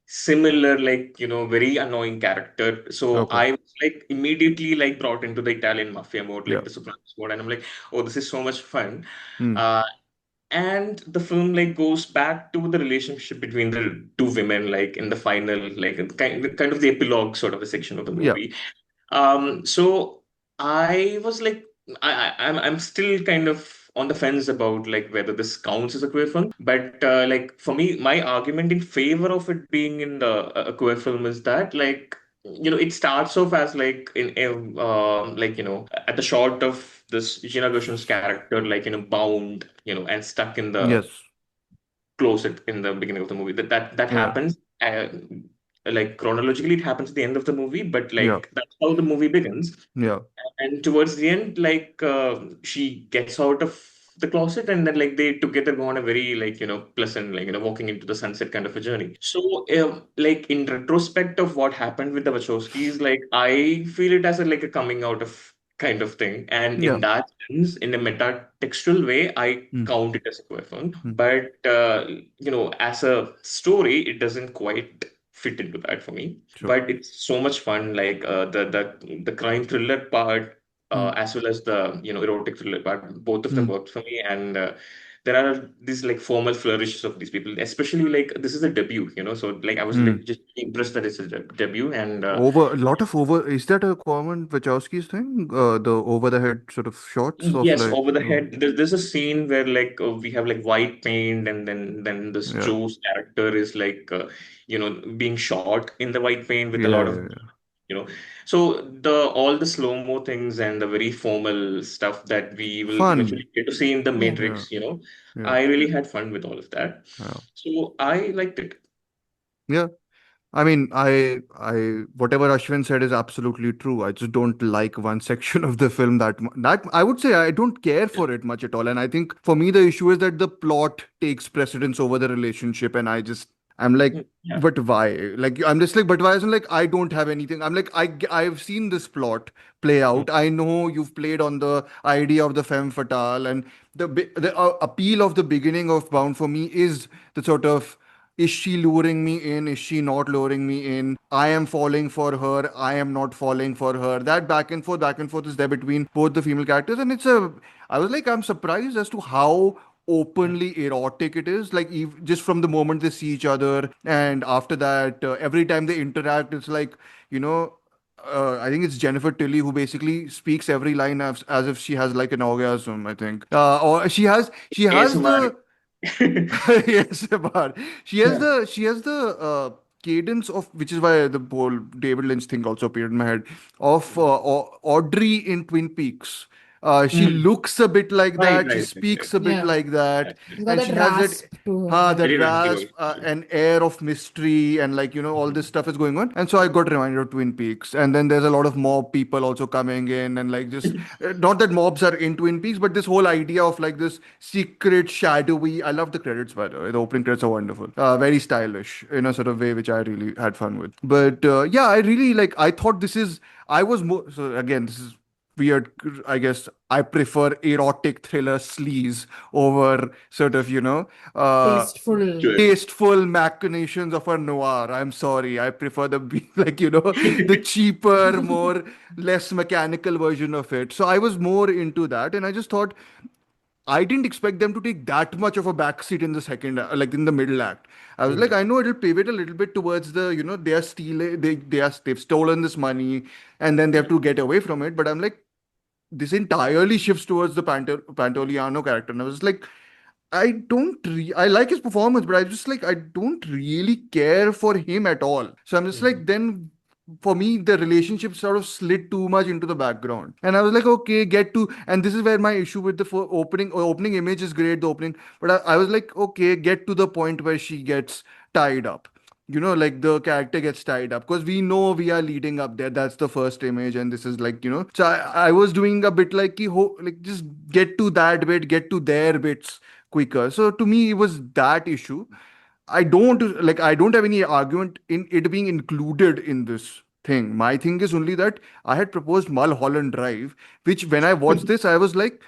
similar, like very annoying character. So Okay. I was like immediately like brought into the Italian mafia mode, Yeah. like the Sopranos mode, and I'm like, oh, this is so much fun. Hmm. Uh, and the film like goes back to the relationship between the two women, like in the final, like kind of the epilogue sort of a section of the Yeah. movie. So I was like, I'm still kind of on the fence about like whether this counts as a queer film. But like for me, my argument in favor of it being in a queer film is that like it starts off as like in a like at the shot of this Gina Gershon's character like bound and stuck in the Yes. closet in the beginning of the movie. That Yeah. happens. Like chronologically, it happens at the end of the movie, but Yeah. like that's how the movie begins. Yeah. And towards the end, like she gets out of the closet, and then like they together go on a very like pleasant like walking into the sunset kind of a journey. So like in retrospect of what happened with the Wachowskis, like I feel it as a like a coming out of kind of thing, and Yeah. in that sense, in a meta textual way, I Hmm. count it as a queer film. Hmm. But as a story, it doesn't quite fit into that for me. Sure. But it's so much fun, like the crime thriller part, Hmm. as well as the erotic thriller part. Both of them Hmm. worked for me, and there are these like formal flourishes of these people, especially like this is a debut, So like I was Hmm. like just impressed that it's a debut, and Over a lot of over. Is that a common Wachowski's thing? The over the head sort of shots of yes, like. over the head. There's a scene where like we have like white paint, and then this Yeah. Joe's character is like being shot in the white paint with a Yeah. lot Yeah. of Yeah. so the all the slow-mo things and the very formal stuff that we will Fun. eventually get to see in the Yeah. Yeah. Matrix, Yeah. I really had fun with all of that. Yeah. So I liked it. Yeah. I mean, whatever Ashwin said is absolutely true. I just don't like one section of the film that I would say I don't care for it much at all. And I think for me, the issue is that the plot takes precedence over the relationship. And I'm like, Yeah. but why? Like, I'm just like, but why isn't like, I don't have anything. I'm like, I've seen this plot play Mm. out. I know you've played on the idea of the femme fatale, and the appeal of the beginning of Bound for me is the sort of is she luring me in? Is she not luring me in? I am falling for her. I am not falling for her. That back and forth is there between both the female characters. And I was like, I'm surprised as to how openly erotic it is. Like, just from the moment they see each other. And after that, every time they interact, it's like, you know, I think it's Jennifer Tilly who basically speaks every line as if she has like an orgasm. I think, or she has ASMR. the yes, but she has the cadence of, which is why the whole David Lynch thing also appeared in my head, of Audrey in Twin Peaks. She Mm. looks a bit like Right, that. She right, right, right. speaks a bit Yeah. like that, She's got and that she has that rasp to her. Yeah. that Very rasp, rascally. an air of mystery, and like all this stuff is going on. And so I got reminded of Twin Peaks. And then there's a lot of mob people also coming in, and like just not that mobs are in Twin Peaks, but this whole idea of like this secret, shadowy. I love the credits, by the way. The opening credits are wonderful, very stylish in a sort of way, which I really had fun with. But yeah, I really like. I thought this is. I was more. So again, this is weird. I guess I prefer erotic thriller sleaze over sort of Tasteful. Sure. tasteful machinations of a noir. I'm sorry, I prefer the like the cheaper, more less mechanical version of it. So I was more into that, and I just thought I didn't expect them to take that much of a backseat in the like in the middle act. I was like, Mm. I know it'll pivot a little bit towards the, they are stealing, they've stolen this money, and then they have to get away from it. But I'm like, this entirely shifts towards the Pantoliano character, and I was like, I like his performance, but I just like, I don't really care for him at all. So I'm just like, then for me, the relationship sort of slid too much into the background. And I was like, okay, and this is where my issue with the opening image is great, the opening, but I was like, okay, get to the point where she gets tied up. Like the character gets tied up, because we know we are leading up there. That's the first image, and this is like, So I was doing a bit like, like just get to that bit, get to their bits quicker. So to me, it was that issue. I don't have any argument in it being included in this thing. My thing is only that I had proposed Mulholland Drive, which when I watched this, I was like,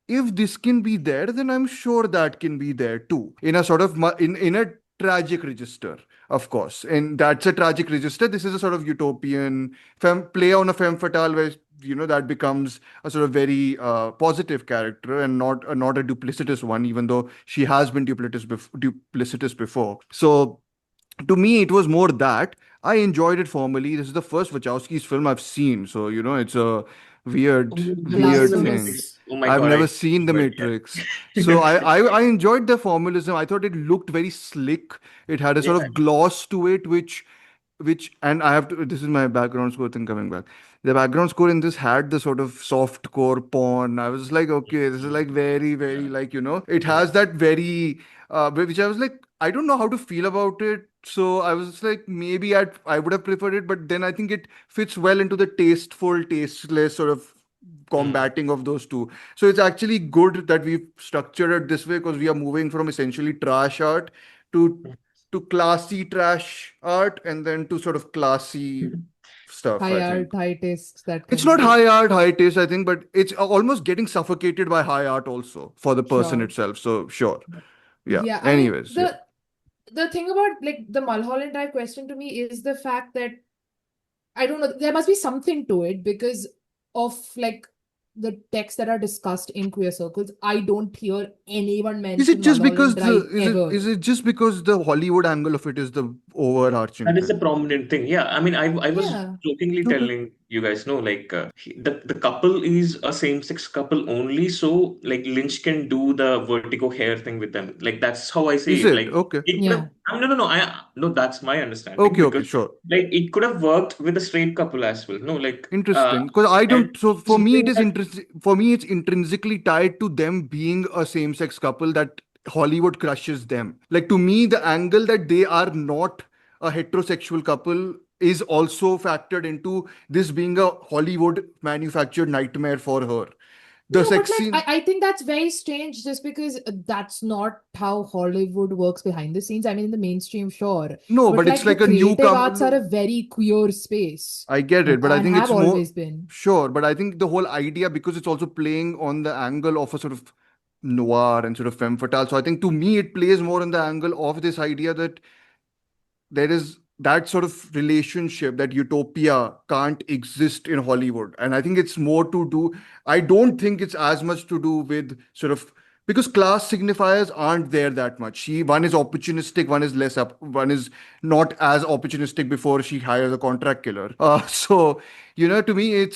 if this can be there, then I'm sure that can be there too. In a sort of in a tragic register, of course. And that's a tragic register. This is a sort of utopian play on a femme fatale, where that becomes a sort of very positive character, and not a duplicitous one, even though she has been duplicitous before. So to me, it was more that I enjoyed it formally. This is the first Wachowski's film I've seen, so it's a Oh, you've seen weird The thing. Blasphemous. Matrix. Oh my I've God, never I seen The but Matrix, so yeah. I enjoyed the formalism. I thought it looked very slick. It had a Yeah. sort of gloss to it, and I have to. This is my background score thing coming back. The background score in this had the sort of soft core porn. I was like, okay, this is like very, very Yeah. like it has that very which I was like, I don't know how to feel about it. So I was like, maybe I would have preferred it, but then I think it fits well into the tasteful, tasteless sort of Mm. combating of those two. So it's actually good that we've structured it this way, because we are moving from essentially trash art to classy trash art, and then to sort of classy stuff, High I think. art, high tastes, that It's kind of not thing. high art, high taste, I think, but it's almost getting suffocated by high art also for the person Sure. itself. So sure. Yeah. Yeah. I mean, Anyways, yeah. the thing about like the Mulholland Drive question to me is the fact that I don't know, there must be something to it because of like the texts that are discussed in queer circles. I don't hear anyone Is it mention just because Mulholland Drive ever. is it just because the Hollywood angle of it is the overarching That is a thing? prominent thing. Yeah, I mean, I was Yeah. jokingly Okay. telling you guys, no, like the couple is a same-sex couple only, so like Lynch can do the vertigo hair thing with them. Like that's how I see Is it. it? Like Okay. it could have. Yeah. No, no, no. No, that's my understanding Okay, okay, because sure. like it could have worked with a straight couple as well. No, like Interesting. Because I and don't, so for me something it is that interesting. For me, it's intrinsically tied to them being a same-sex couple, that Hollywood crushes them. Like to me, the angle that they are not a heterosexual couple is also factored into this being a Hollywood manufactured nightmare for her. The No, but sex like scene. I think that's very strange just because that's not how Hollywood works behind the scenes. I mean, in the mainstream, sure. No, But but it's like the like a creative newcomer. arts are No, a very queer space I get it, but I and think have it's more always been. sure. But I think the whole idea, because it's also playing on the angle of a sort of noir and sort of femme fatale. So I think to me it plays more on the angle of this idea that there is that sort of relationship, that utopia can't exist in Hollywood. And I think it's more to do, I don't think it's as much to do with sort of, because class signifiers aren't there that much. One is opportunistic, one is less up, one is not as opportunistic before she hires a contract killer. So, to me,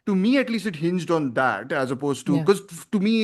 to me at least it hinged on that, as opposed to, Yeah. because to me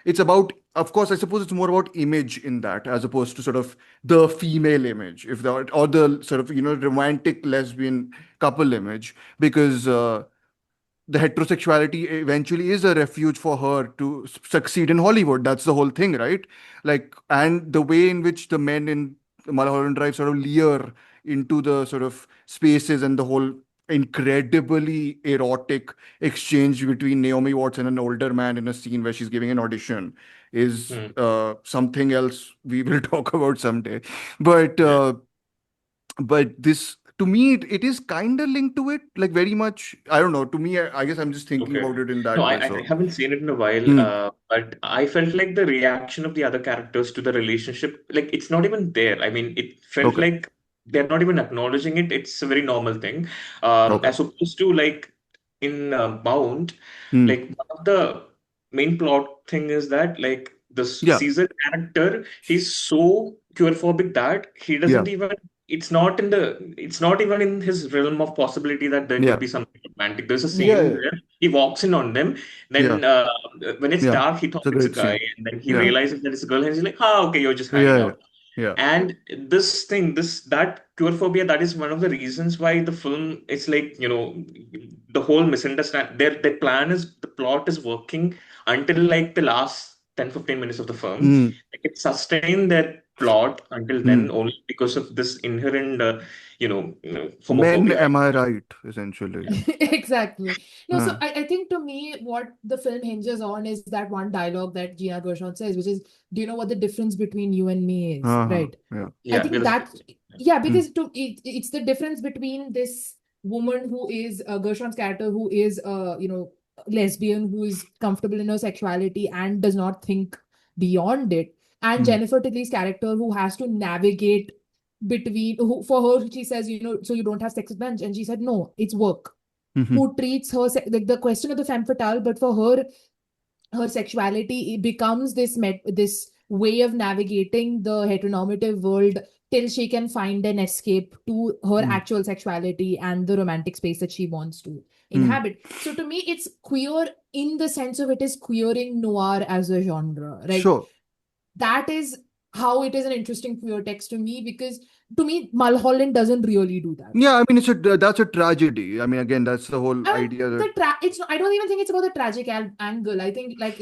it's about, of course, I suppose it's more about image in that, as opposed to sort of the female image, if that, or the sort of, romantic lesbian couple image, because the heterosexuality eventually is a refuge for her to succeed in Hollywood. That's the whole thing, right? Like, and the way in which the men in Mulholland Drive sort of leer into the sort of spaces, and the whole incredibly erotic exchange between Naomi Watts and an older man in a scene where she's giving an audition is Hmm. something else we will talk about someday. But Yeah. this, to me, it is kind of linked to it, like very much. I don't know. To me, I guess I'm just thinking Okay. about it in No, that way. I So, haven't seen it in a while, hmm. but I felt like the reaction of the other characters to the relationship, like it's not even there. I mean, it felt Okay. like they're not even acknowledging it. It's a very normal thing. Okay. As opposed to like in Bound, Hmm. like one of the main plot thing is that like the Yeah. Caesar character, he's so queerphobic that he Yeah. doesn't even, it's not even in his realm of possibility that there could Yeah. be something romantic. There's a Yeah. Yeah. scene Yeah. where he walks in on them. Yeah. Then when it's Yeah. dark, he It's thought a it's a great guy, scene. and then he Yeah. realizes that it's a girl, and he's like, "Ah, okay, you're just hiding Yeah. out." Yeah. And this thing, that queerphobia, that is one of the reasons why the film, it's like, the whole misunderstand. Their plan is, the plot is working until like the last 10-15 minutes of the film. Hmm. Like it sustained their plot until Hmm. then only because of this inherent, Men, homophobia. am I right? Essentially. Exactly. No, so Hmm. I think to me, what the film hinges on is that one dialogue that Gina Gershon says, which is, "Do you know what the difference between you and me is?" Uh-huh. Right? Yeah. I Yeah, think that's that, yeah, Hmm. because it's the difference between this woman who is Gershon's character, who is lesbian, who is comfortable in her sexuality and does not think beyond it, and Hmm. Jennifer Tilly's character, who has to navigate between, who, for her, she says, so you don't have sex with men, and she said, no, it's work. Hmm. Who treats her like the question of the femme fatale, but for her, her sexuality, it becomes this way of navigating the heteronormative world till she can find an escape to her Hmm. actual sexuality and the romantic space that she wants to Hmm. inhabit. So to me, it's queer in the sense of it is queering noir as a genre, right? Sure. That is how it is an interesting queer text to me, because to me, Mulholland doesn't really do that. Yeah, I mean, that's a tragedy. I mean, again, that's the whole I mean, idea that. it's I don't even think it's about the tragic angle. I think like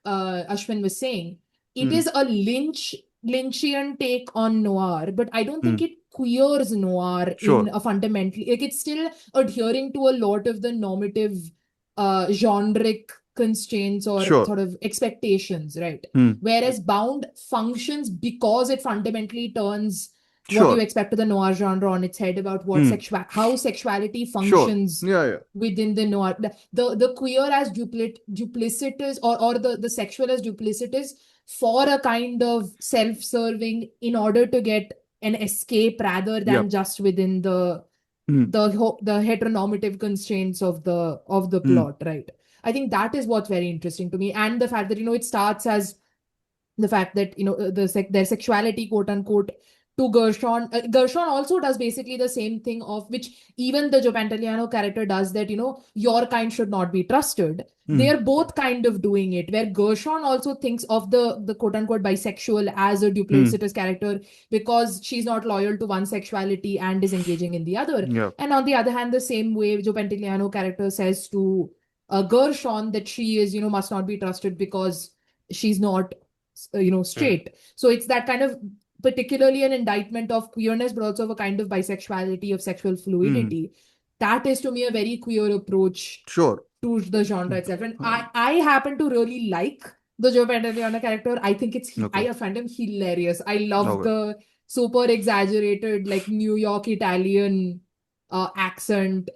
Ashwin was saying, it Hmm. is a Lynchian take on noir, but I don't Hmm. think it queers noir in Sure. a fundamentally, like it's still adhering to a lot of the normative generic constraints or Sure. sort of expectations, right? Hmm. Whereas Bound functions because it fundamentally turns what you Sure. expect of the noir genre on its head about what Hmm. how sexuality Sure. functions Yeah. Yeah. within the noir, the queer as duplicitous, or the sexual as duplicitous, for a kind of self-serving, in order to get an escape rather than Yep. just within Hmm. the heteronormative constraints of the Hmm. plot, right? I think that is what's very interesting to me, and the fact that it starts as the fact that their sexuality, quote unquote, to Gershon. Gershon also does basically the same thing, of which even the Joe Pantoliano character does, that your kind should not be trusted. They Hmm. are both kind of doing it, where Gershon also thinks of the quote unquote bisexual as a Hmm. duplicitous character because she's not loyal to one sexuality and is engaging in the other. Yeah. And on the other hand, the same way Joe Pantoliano character says to Gershon that she is must not be trusted because she's not Hmm. straight. So it's that kind of, particularly an indictment of queerness, but also of a kind of bisexuality, of sexual Hmm. fluidity. That is to me a very queer approach Sure. to the genre itself. And I happen to really like the Joe Pantoliano character. I think Okay. I find him hilarious. I love Okay. the super exaggerated, like New York Italian accent.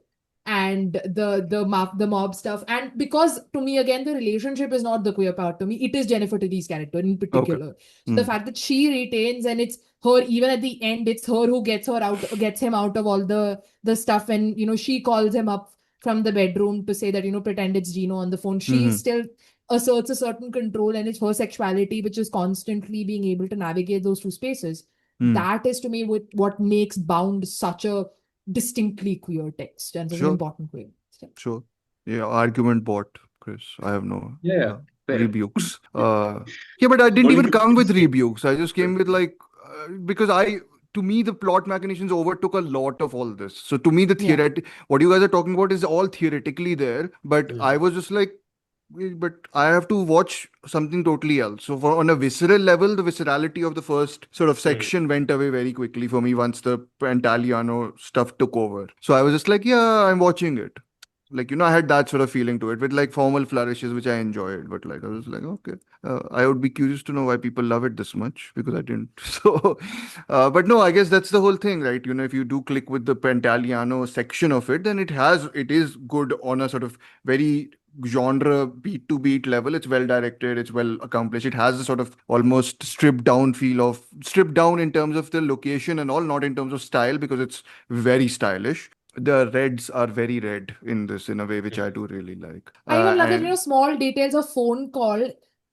and the mob stuff. And because to me, again, the relationship is not the queer part to me, it is Jennifer Tilly's character in Okay. particular. So the fact that she retains, and it's her, even at the end, it's her who gets him out of all the stuff. And she calls him up from the bedroom to say that, pretend it's Gino on the phone. She still asserts a certain control, and it's her sexuality which is constantly being able to navigate those two spaces. That is to me what makes Bound such a distinctly queer text and such an Sure. important queer text. Sure. Yeah, argument bought, Chris. I have no Yeah, fair. rebukes. Yeah, but I didn't Only even come with because- rebukes. I just came with because to me, the plot machinations overtook a lot of all this. So to me, the Yeah. what you guys are talking about is all theoretically there. But I was just like, but I have to watch something totally else. So on a visceral level, the viscerality of the first sort of section went away very quickly for me once the Pantaliano stuff took over. So I was just like, yeah, I'm watching it. I had that sort of feeling to it with formal flourishes, which I enjoyed. But I was like, okay, I would be curious to know why people love it this much because I didn't. So, but no, I guess that's the whole thing, right? If you do click with the Pantaliano section of it, then it is good on a sort of very genre beat to beat level. It's well directed, it's well accomplished. It has a sort of almost stripped down in terms of the location and all, not in terms of style, because it's very stylish. The reds are very red in this in a way which I do really like. I even love that, And small details of phone call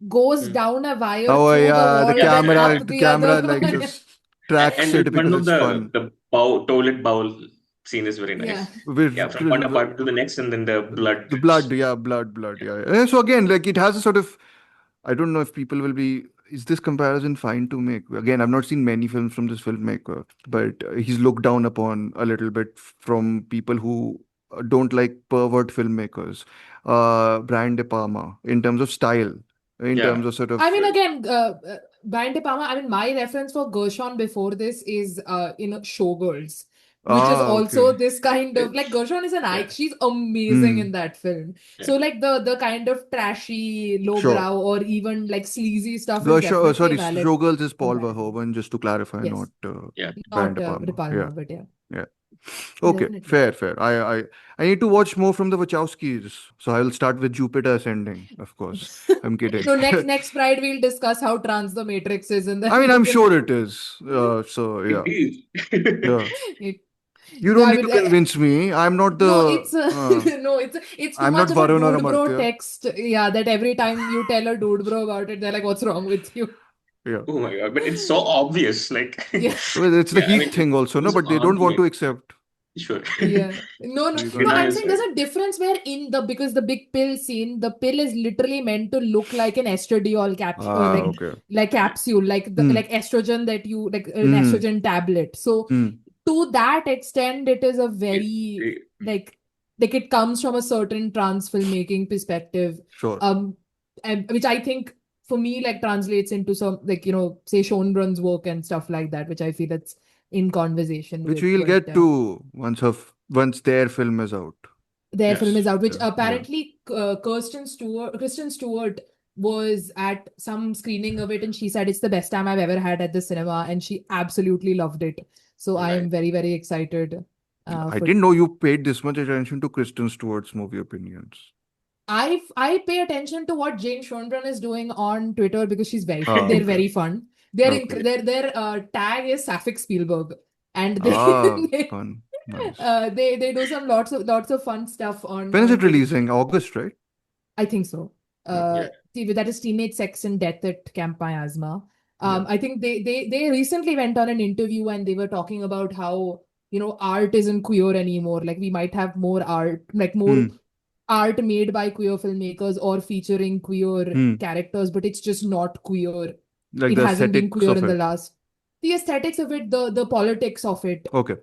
goes down a wire oh through the yeah, wall, the then camera, up the the camera other. just tracks And it one because of it's fun. the toilet bowl scene is very nice. With Yeah, from one apartment to the next, and then the blood. the blood, yeah, blood, yeah. And so again, it has a sort of, I don't know if people will be. Is this comparison fine to make? Again, I've not seen many films from this filmmaker, but he's looked down upon a little bit from people who don't like pervert filmmakers. Brian De Palma, in terms of style, in Yeah. terms of sort of. I mean, again, Brian De Palma, I mean, my reference for Gershon before this is, Showgirls, which is also okay. this kind of, Gershon is an icon. She's amazing in that film. Yeah. So, the kind of trashy, lowbrow, or even, sleazy stuff is definitely valid. Showgirls is Paul comparison. Verhoeven, just to clarify, Yes. not Yeah. Brian Not De Palma. De Palma, Yeah. but yeah. Yeah. Okay, Definitely. fair. I need to watch more from the Wachowskis. So I will start with Jupiter Ascending, of course. I'm kidding. So next Pride we'll discuss how trans the Matrix is, and then I mean, I'm sure it is. So yeah. Yeah. You don't I need mean, to convince me. I'm not the. no, it's no, it's too I'm much not of a Varun or dude bro Amartya. text. Yeah, that every time you tell a dude bro about it, they're like, "What's wrong with you?" Yeah. Oh my god! But it's so obvious. Yeah. Well, it's the Yeah, I heat mean, thing also, no? it's But they don't want to argument. accept. Sure. Yeah. No, You Okay, now I'm you're saying there's saying. a difference where because the big pill scene, the pill is literally meant to look like an estradiol Okay. capsule, like estrogen that you an estrogen tablet. So to that extent, it is a very like it comes from a certain trans filmmaking perspective. Sure. And which I think for me translates into some say Schoenbrun's work and stuff like that, which I feel it's in conversation Which with. we'll But, get to once their film is out. their film Yes. is out, which Yeah. apparently Kristen Stewart was at some screening of it, and she said it's the best time I've ever had at the cinema, and she absolutely loved it. So I am Nice. very, very excited. I didn't know you paid this much attention to Kristen Stewart's movie opinions. I pay attention to what Jane Schoenbrunn is doing on Twitter because she's very Ah, they're okay. very fun. Okay. Their tag is Sapphic Spielberg, and Fun. Nice. they do some lots of fun stuff on. When is on it Twitter. releasing? August, right? I think so. Yeah. That is Teenage Sex and Death at Camp Miasma. Yeah. I think they recently went on an interview and they were talking about how art isn't queer anymore. Like we might have more art, more art made by queer filmmakers or featuring queer characters, but it's just not queer. Like It the hasn't been aesthetics queer of in the it. last. The aesthetics of it, the politics of it. Okay.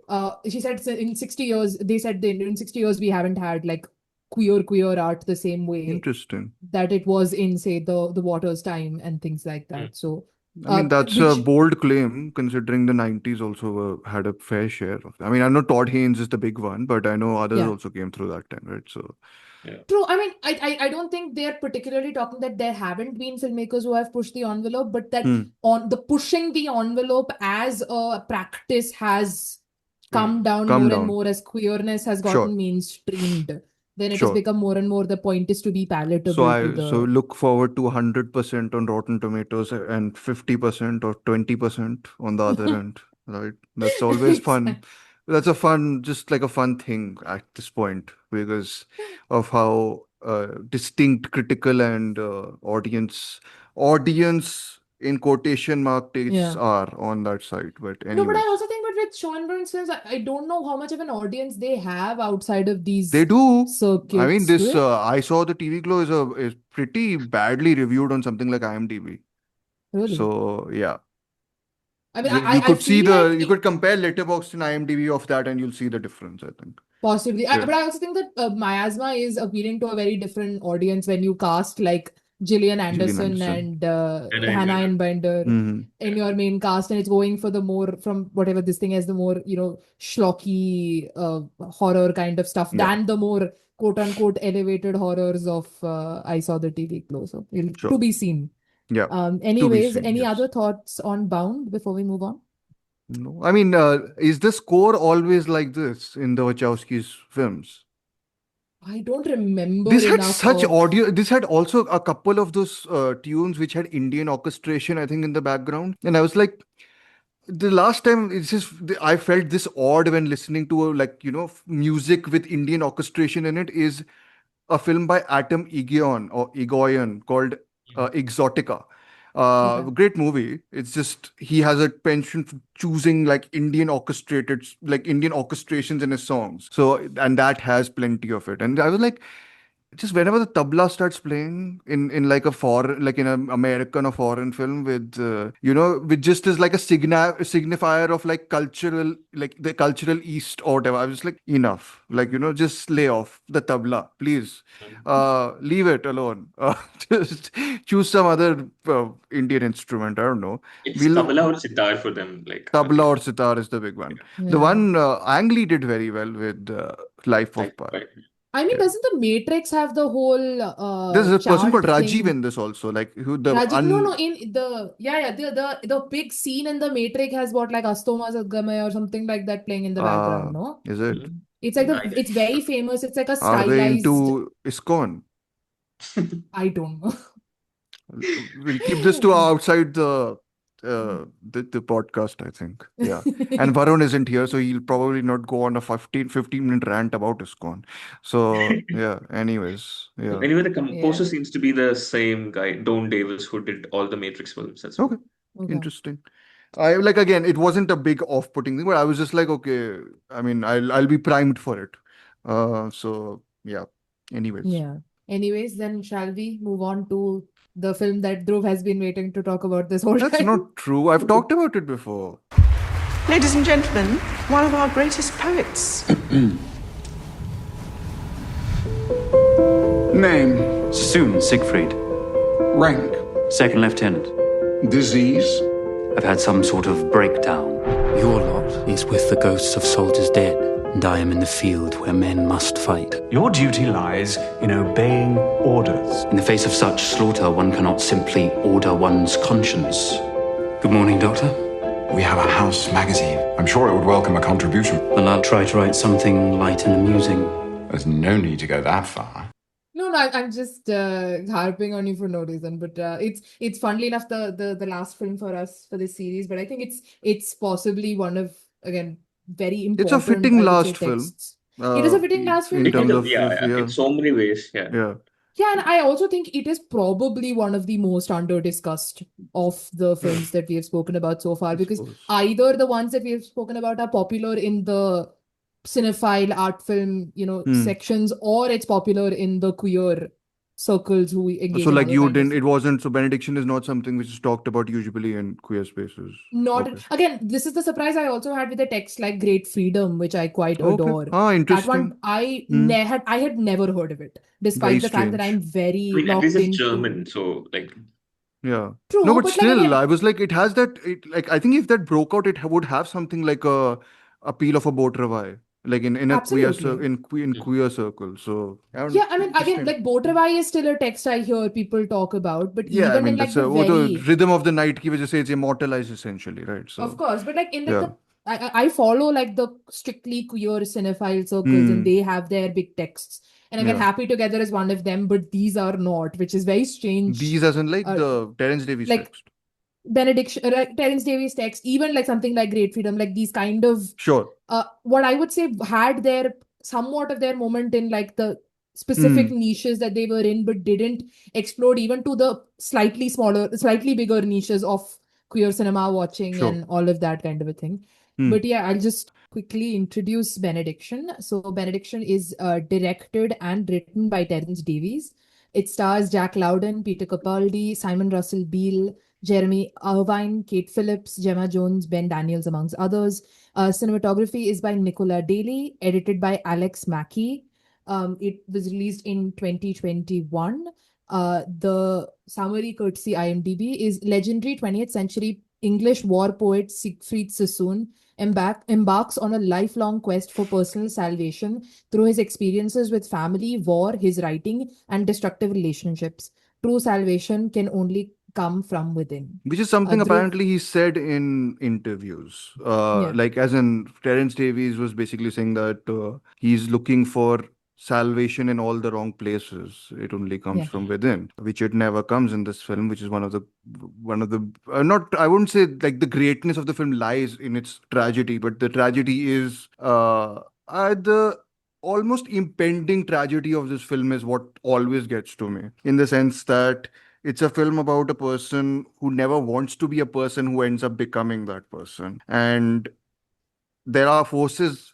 She said in 60 years, they said in 60 years we haven't had queer art the same way Interesting. that it was in, say, the Waters time and things like that. So I mean, that's a bold claim considering the 90s also had a fair share of. I mean, I know Todd Haynes is the big one, but I know others also came through that time, right? So. Yeah. True. I mean, I don't think they're particularly talking that there haven't been filmmakers who have pushed the envelope, but that on the pushing the envelope as a practice has come down Come more down. and more as queerness has Sure. gotten mainstreamed. Then it has Sure. become more and more the point is to be palatable to the. So look forward to 100% on Rotten Tomatoes and 50% or 20% on the other end, right? That's always fun. That's just like a fun thing at this point because of how distinct critical and audience in quotation mark tastes Yeah. are on that side. But No, but I anyways, also think that with Sean Byrne's films, I don't know how much of an audience they have outside of these they do. I mean, circuits. Do this they? I saw the TV Glow is pretty badly reviewed on something like IMDb. Really? So yeah, I mean, you I could see feel like you could compare Letterboxd and IMDb of that, and you'll see the difference. I think. possibly. Yeah. But I also think that Miasma is appealing to a very different audience when you cast like Gillian Anderson and Hannah Einbinder Mhm. in your main cast, and it's going for the more from whatever this thing is, the more schlocky horror kind of stuff Yeah. than the more quote unquote elevated horrors of I Saw the TV Glow. So Sure. to be seen. Yeah. Anyways, seen, any yes. other thoughts on Bound before we move on? No, I mean, is the score always like this in the Wachowskis films? I don't remember This had enough such of. audio. This had also a couple of those tunes which had Indian orchestration, I think, in the background. And I was like, the last time it's just I felt this odd when listening to music with Indian orchestration in it is a film by Atom Egoyan called Exotica. Okay. Great movie. It's just he has a penchant for choosing like Indian orchestrations in his songs. So and that has plenty of it. And I was like, just whenever the tabla starts playing in like a foreign, like in an American or foreign film with with just as like a signifier of like cultural, like the cultural east or whatever, I was like, enough, like just lay off the tabla, please. Leave it alone. Just choose some other Indian instrument. I don't know. It's We'll tabla or sitar for them. Like tabla or sitar is the big one. The Yeah. one Ang Lee did very well with Life of Pi. I mean, Yeah. doesn't the Matrix have the whole There's a person chart called Rajiv thing? in this also, like who the Rajiv, no, in the big scene in the Matrix has what like Astoma Sadgame or something like that playing in the background, no? Is it? It's like it's very famous. It's like a Are they stylized. into ISKCON? I don't know. We'll keep this to outside the podcast, I think. Yeah. And Varun isn't here, so he'll probably not go on a 15-minute rant about ISKCON. So yeah, anyways. Yeah. Anyway, the composer seems to be the same guy, Don Davis, who did all the Matrix films. That's Okay. Interesting. I like, again, it wasn't a big off-putting thing, but I was just like, okay, I mean, I'll be primed for it. So yeah. Anyways. Yeah. Anyways, then shall we move on to the film that Dhruv has been waiting to talk about this whole time? That's not true. I've talked about it before. Ladies and gentlemen, one of our greatest poets. Name? Sassoon Siegfried. Rank? Second lieutenant. Disease? I've had some sort of breakdown. Your lot is with the ghosts of soldiers dead, and I am in the field where men must fight. Your duty lies in obeying orders. In the face of such slaughter, one cannot simply order one's conscience. Good morning, Doctor. We have a house magazine. I'm sure it would welcome a contribution. Then I'll try to write something light and amusing. There's no need to go that far. No, I'm just harping on you for no reason. But it's funnily enough the last film for us for this series. But I think it's possibly one of, again, very important. It's a fitting I would last say, film. texts. It is a fitting last film. In terms of in so many ways. Yeah. Yeah. Yeah, and I also think it is probably one of the most under-discussed of the films that we have spoken about so far, because either the ones that we have spoken about are popular in the cinephile art film, sections, or it's popular in the queer circles who engage So in like other you kinds of didn't, it wasn't, so Benediction is not something which is talked about usually in queer spaces. Not Okay. again, this is the surprise I also had with the text like Great Freedom, which I quite adore. Ah, That interesting. one I had never heard of it, despite Very the fact that strange. I'm very I mean, at locked least it's into. German, so like. Yeah. True, No, but but like still, again, I was like, it has that, like, I think if that broke out, it would have something like a appeal of a boat revive, like in a absolutely. in queer circles. So Yeah, I mean, again, like Boat Revive is still a text I hear people talk about, but yeah, I even mean in like that's the the very, rhythm of the night ki wajah se it's immortalized essentially, right? So of course, but like in like yeah. the I follow like the strictly queer cinephile circles, and Hmm. they have their big texts. And again, Yeah. Happy Together is one of them, but these are not, which is very strange. These as in like Uh, the Terence Davies like text. Benediction, Terence Davies text, even like something like Great Freedom, like these kind of Sure. what I would say had their somewhat of their moment in like the specific Hmm. niches that they were in, but didn't explode even to the slightly smaller, slightly bigger niches of queer cinema watching Sure. and all of that kind of a thing. Hmm. But yeah, I'll just quickly introduce Benediction. So Benediction is directed and written by Terence Davies. It stars Jack Lowden, Peter Capaldi, Simon Russell Beale, Jeremy Irvine, Kate Phillips, Gemma Jones, Ben Daniels, amongst others. Cinematography is by Nicola Daly, edited by Alex Mackey. It was released in 2021. The summary, courtesy IMDb, is legendary 20th century English war poet Siegfried Sassoon embarks on a lifelong quest for personal salvation through his experiences with family, war, his writing, and destructive relationships. True salvation can only come from within. Which is something Dhruv, apparently he said in interviews. yeah, Like, as in, Terence Davies was basically saying that he's looking for salvation in all the wrong places. It only comes yeah, from within, which it never comes in this film, which is one of the not, I wouldn't say like the greatness of the film lies in its tragedy, but the tragedy is the almost impending tragedy of this film is what always gets to me, in the sense that it's a film about a person who never wants to be a person who ends up becoming that person. And there are forces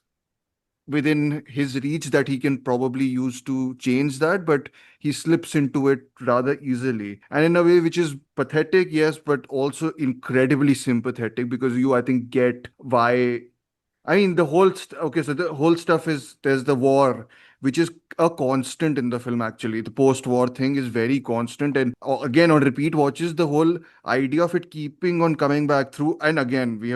within his reach that he can probably use to change that, but he slips into it rather easily. And in a way which is pathetic, yes, but also incredibly sympathetic, because you, I think, get why. I mean, okay, so the whole stuff is there's the war, which is a constant in the film, actually. The post-war thing is very constant. And again, on repeat watches, the whole idea of it keeping on coming back through. And again, we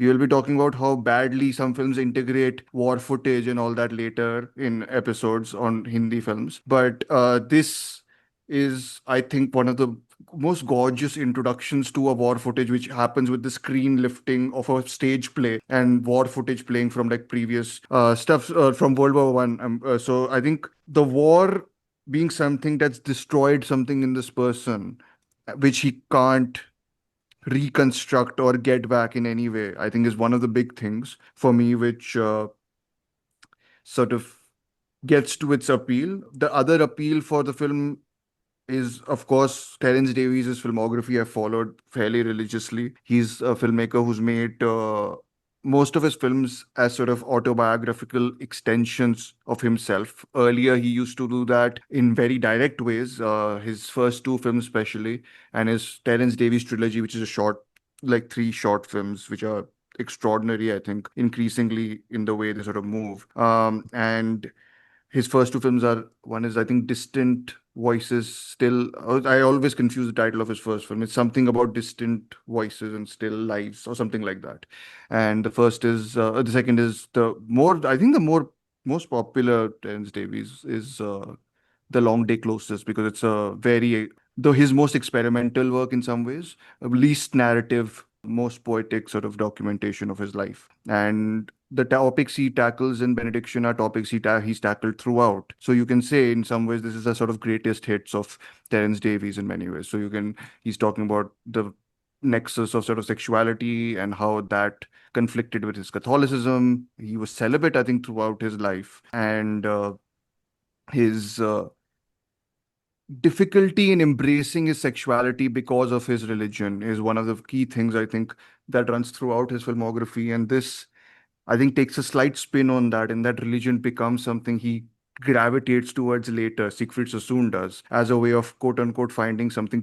will be talking about how badly some films integrate war footage and all that later in episodes on Hindi films. But this is, I think, one of the most gorgeous introductions to a war footage, which happens with the screen lifting of a stage play and war footage playing from like previous stuff from World War One. So I think the war being something that's destroyed something in this person, which he can't reconstruct or get back in any way, I think is one of the big things for me, which sort of gets to its appeal. The other appeal for the film is, of course, Terence Davies' filmography I've followed fairly religiously. He's a filmmaker who's made most of his films as sort of autobiographical extensions of himself. Earlier, he used to do that in very direct ways, his first two films, especially, and his Terence Davies trilogy, which is a short, like three short films, which are extraordinary, I think, increasingly in the way they sort of move. And his first two films are, one is, I think, Distant Voices, Still. I always confuse the title of his first film. It's something about distant voices and still lives or something like that. And the second is I think the most popular Terence Davies is The Long Day Closest, because it's a very, though his most experimental work in some ways, least narrative, most poetic sort of documentation of his life. And the topics he tackles in Benediction are topics he's tackled throughout. So you can say, in some ways, this is a sort of greatest hits of Terence Davies in many ways. So he's talking about the nexus of sort of sexuality and how that conflicted with his Catholicism. He was celibate, I think, throughout his life. And his difficulty in embracing his sexuality because of his religion is one of the key things, I think, that runs throughout his filmography. And this, I think, takes a slight spin on that, and that religion becomes something he gravitates towards later. Siegfried Sassoon does, as a way of quote unquote finding something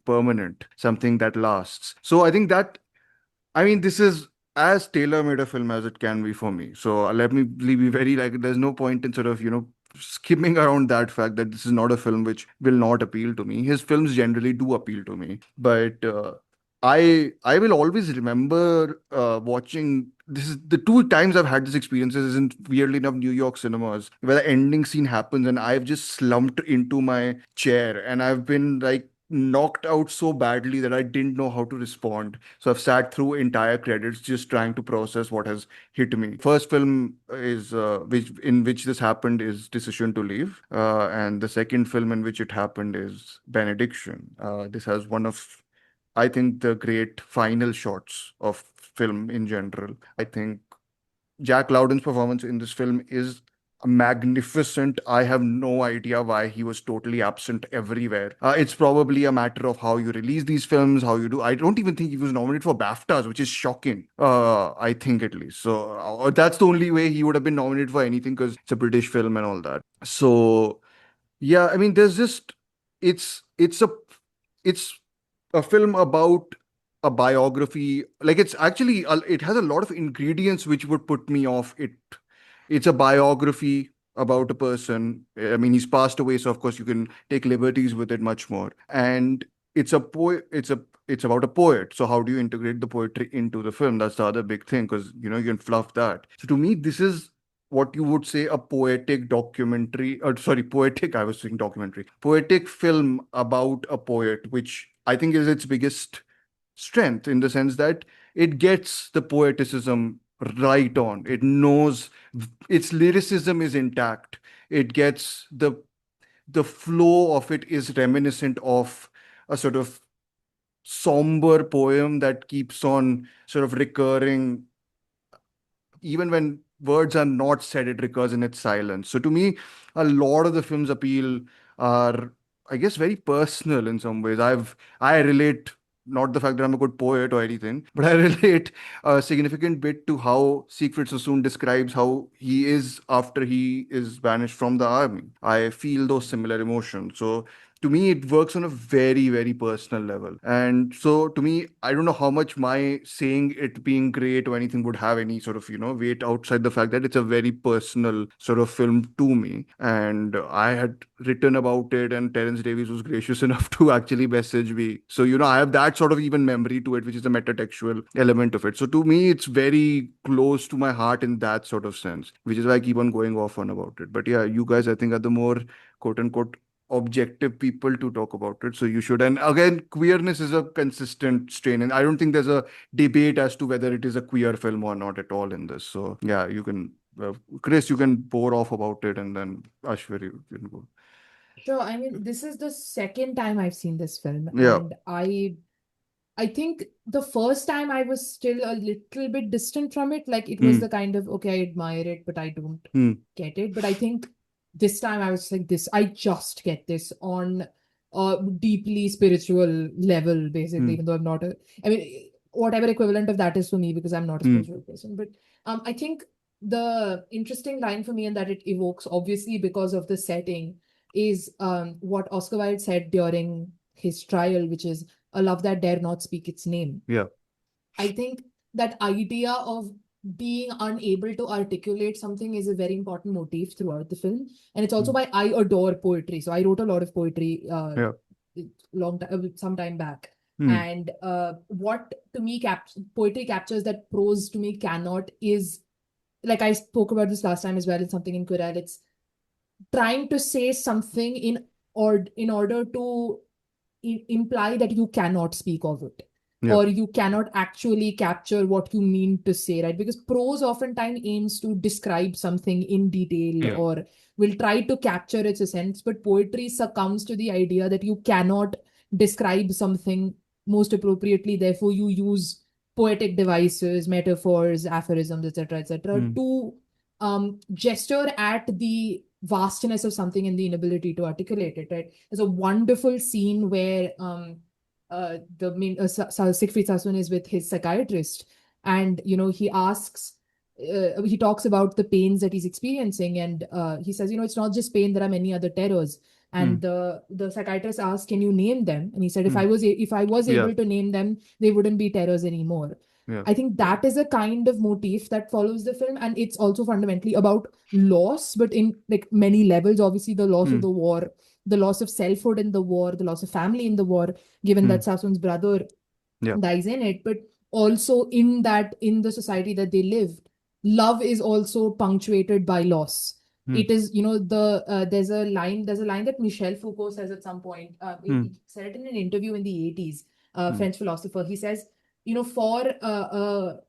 permanent, something that lasts. So I think that, I mean, this is as tailor-made a film as it can be for me. So let me be very, like, there's no point in sort of, skimming around that fact that this is not a film which will not appeal to me. His films generally do appeal to me, but I will always remember watching. This is the two times I've had this experience. Is in, weirdly enough, New York cinemas, where the ending scene happens and I've just slumped into my chair and I've been like knocked out so badly that I didn't know how to respond. So I've sat through entire credits just trying to process what has hit me. First film is which this happened is Decision to Leave, and the second film in which it happened is Benediction. This has one of, I think, the great final shots of film in general. I think Jack Lowden's performance in this film is magnificent. I have no idea why he was totally absent everywhere. It's probably a matter of how you release these films, how you do. I don't even think he was nominated for BAFTAs, which is shocking. I think at least. So that's the only way he would have been nominated for anything because it's a British film and all that. So yeah, I mean, there's just it's a film about a biography. Like it's actually it has a lot of ingredients which would put me off it. It's a biography about a person. I mean, he's passed away, so of course you can take liberties with it much more. And it's a poet. It's about a poet. So how do you integrate the poetry into the film? That's the other big thing, because you can fluff that. So to me, this is what you would say a poetic documentary, or sorry, poetic, I was saying documentary, poetic film about a poet, which I think is its biggest strength, in the sense that it gets the poeticism right on. It knows its lyricism is intact. It gets the flow of it is reminiscent of a sort of somber poem that keeps on sort of recurring. Even when words are not said, it recurs in its silence. So to me, a lot of the film's appeal are, I guess, very personal in some ways. I relate, not the fact that I'm a good poet or anything, but I relate a significant bit to how Siegfried Sassoon describes how he is after he is banished from the army. I feel those similar emotions. So to me, it works on a very, very personal level. And so to me, I don't know how much my saying it being great or anything would have any sort of, weight outside the fact that it's a very personal sort of film to me. And I had written about it, and Terence Davies was gracious enough to actually message me. So, I have that sort of even memory to it, which is a metatextual element of it. So to me, it's very close to my heart in that sort of sense, which is why I keep on going off on about it. But yeah, you guys, I think, are the more quote unquote objective people to talk about it, so you should. And again, queerness is a consistent strain, and I don't think there's a debate as to whether it is a queer film or not at all in this. So yeah, you can Chris, you can pour off about it, and then Ashwin, you can go. Sure. I mean, this is the second time I've seen this film, Yeah. and I think the first time I was still a little bit distant from it. Like it was the kind of, okay, I admire it, but I don't get it. But I think this time I was like, I just get this on a deeply spiritual level, basically, even though I'm not I mean, whatever equivalent of that is for me, because I'm not a spiritual person. But I think the interesting line for me, and that it evokes, obviously, because of the setting, is what Oscar Wilde said during his trial, which is a love that dare not speak its name. Yeah. I think that idea of being unable to articulate something is a very important motif throughout the film. And it's also why I adore poetry. So I wrote a lot of poetry some time back. And what to me poetry captures that prose to me cannot is, like I spoke about this last time as well, it's something in Quirrell, it's trying to say something in order to imply that you cannot speak of it. Yeah. Or you cannot actually capture what you mean to say, right? Because prose oftentimes aims to describe something in detail, or will try to capture its essence, but poetry succumbs to the idea that you cannot describe something most appropriately. Therefore, you use poetic devices, metaphors, aphorisms, etc., to gesture at the vastness of something and the inability to articulate it, right? There's a wonderful scene where Siegfried Sassoon is with his psychiatrist, and he asks, he talks about the pains that he's experiencing, and he says, it's not just pain, there are many other terrors. And the psychiatrist asks, can you name them? And he said, if I was able to name them, they wouldn't be terrors anymore. Yeah. I think that is a kind of motif that follows the film, and it's also fundamentally about loss, but in like many levels. Obviously, the loss of the war, the loss of selfhood in the war, the loss of family in the war, given that Sassoon's brother dies in it, but also in the society that they lived, love is also punctuated by loss. It is, there's a line that Michel Foucault says at some point. He said it in an interview in the 80s, French philosopher. He says, for a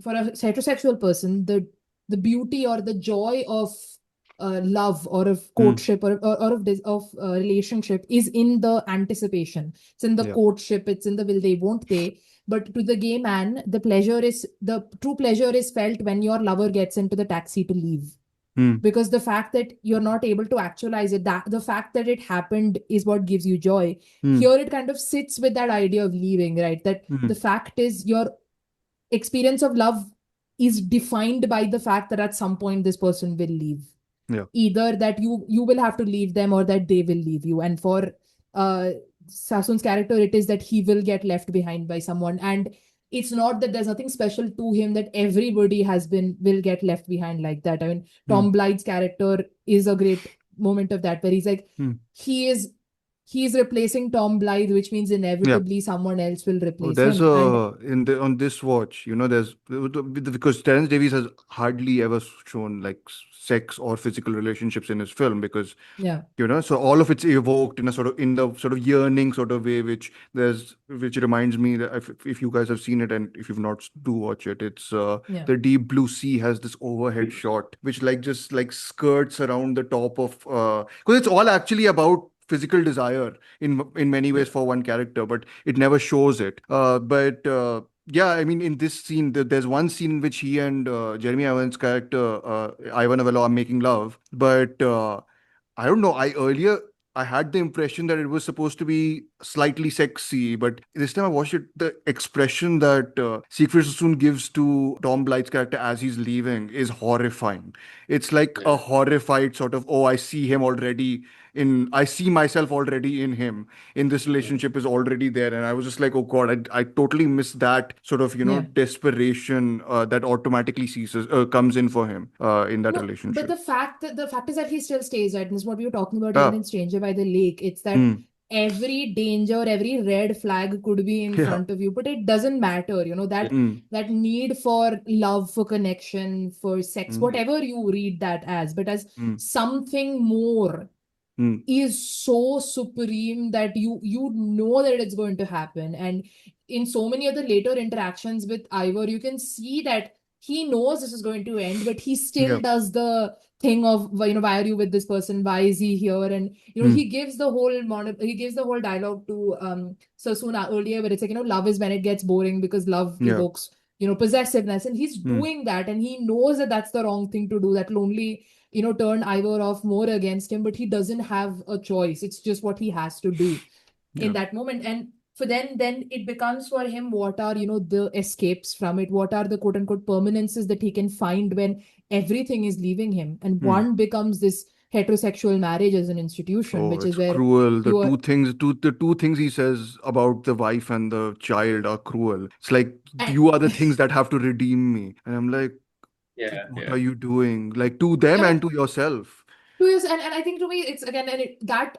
heterosexual person, the beauty or the joy of love or of courtship or of relationship is in the anticipation. It's in the courtship. It's in the will they, won't they. But to the gay man, the true pleasure is felt when your lover gets into the taxi to leave. Because the fact that you're not able to actualize it, that the fact that it happened is what gives you joy. Here it kind of sits with that idea of leaving, right? That the fact is your experience of love is defined by the fact that at some point this person will leave. Either that you will have to leave them or that they will leave you. And for Sasun's character, it is that he will get left behind by someone. And it's not that there's nothing special to him, that everybody will get left behind like that. I mean, Tom Blythe's character is a great moment of that, where he's like, he's replacing Tom Blythe, which means inevitably someone else will replace him. On this watch, there's because Terence Davies has hardly ever shown like sex or physical relationships in his film, because so all of it's evoked in the sort of yearning sort of way, which reminds me that if you guys have seen it, and if you've not, do watch it. It's the Deep Blue Sea has this overhead shot which just skirts around the top of because it's all actually about physical desire in many ways for one character, but it never shows it. I mean, in this scene, there's one scene in which he and Jeremy Irons' character, Ivan Novello, are making love. But I don't know. I had the impression that it was supposed to be slightly sexy, but this time I watched it, the expression that Siegfried Sassoon gives to Tom Blythe's character as he's leaving is horrifying. It's like a horrified sort of, I see him already I see myself already in him, in this relationship is already there. And I was just like, oh God, I totally miss that sort of, desperation that automatically comes in for him in that relationship. But the fact is that he still stays, right? And this is what we were talking about even in Stranger by the Lake. It's that every danger, every red flag could be in front of you, but it doesn't matter, that need for love, for connection, for sex, whatever you read that as, but as something more is so supreme that you know that it's going to happen. And in so many of the later interactions with Ivor, you can see that he knows this is going to end, but he still does the thing of, why are you with this person? Why is he here? And he gives the whole dialogue to Sassoon earlier, where it's like, love is when it gets boring because love evokes possessiveness, and he's doing that, and he knows that that's the wrong thing to do. That will only turn Ivor off more against him, but he doesn't have a choice. It's just what he has to do in that moment. And for then it becomes for him, what are the escapes from it? What are the quote unquote permanences that he can find when everything is leaving him? And one becomes this heterosexual marriage as an institution, which is where cruel. The two things he says about the wife and the child are cruel. It's like, you are the things that have to redeem me. And I'm like, what are you doing? Like, to them and to yourself. And I think to me, it's again, that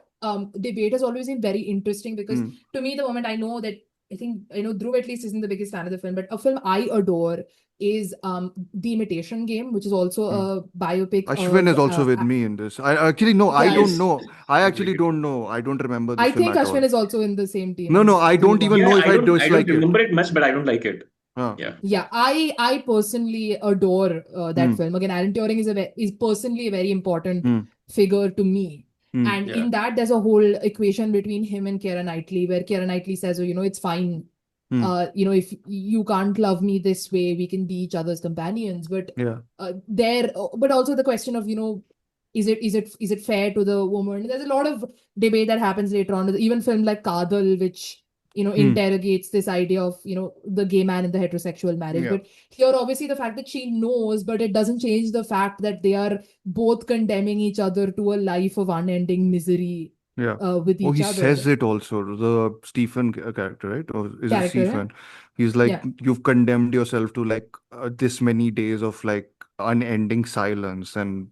debate has always been very interesting, because to me, the moment I know that, I think, Dhruv at least isn't the biggest fan of the film, but a film I adore is The Imitation Game, which is also a biopic. Ashwin is also with me in this. I actually know. I don't know. I actually don't know. I don't remember this I film think at Ashwin all. is also in the same team. No, I don't even know if I dislike it. I don't remember it much, but I don't like it. I personally adore that film. Again, Alan Turing is personally a very important figure to me. And in that, there's a whole equation between him and Keira Knightley, where Keira Knightley says, it's fine. If you can't love me this way, we can be each other's companions. But but also the question of, is it fair to the woman? There's a lot of debate that happens later on. Even film like Kadal, which interrogates this idea of, the gay man in the heterosexual marriage. But here, obviously, the fact that she knows, but it doesn't change the fact that they are both condemning each other to a life of unending misery with each other. He says it also, the Stephen character, right? Or is it Stephen? He's like, you've condemned yourself to like this many days of like unending silence, and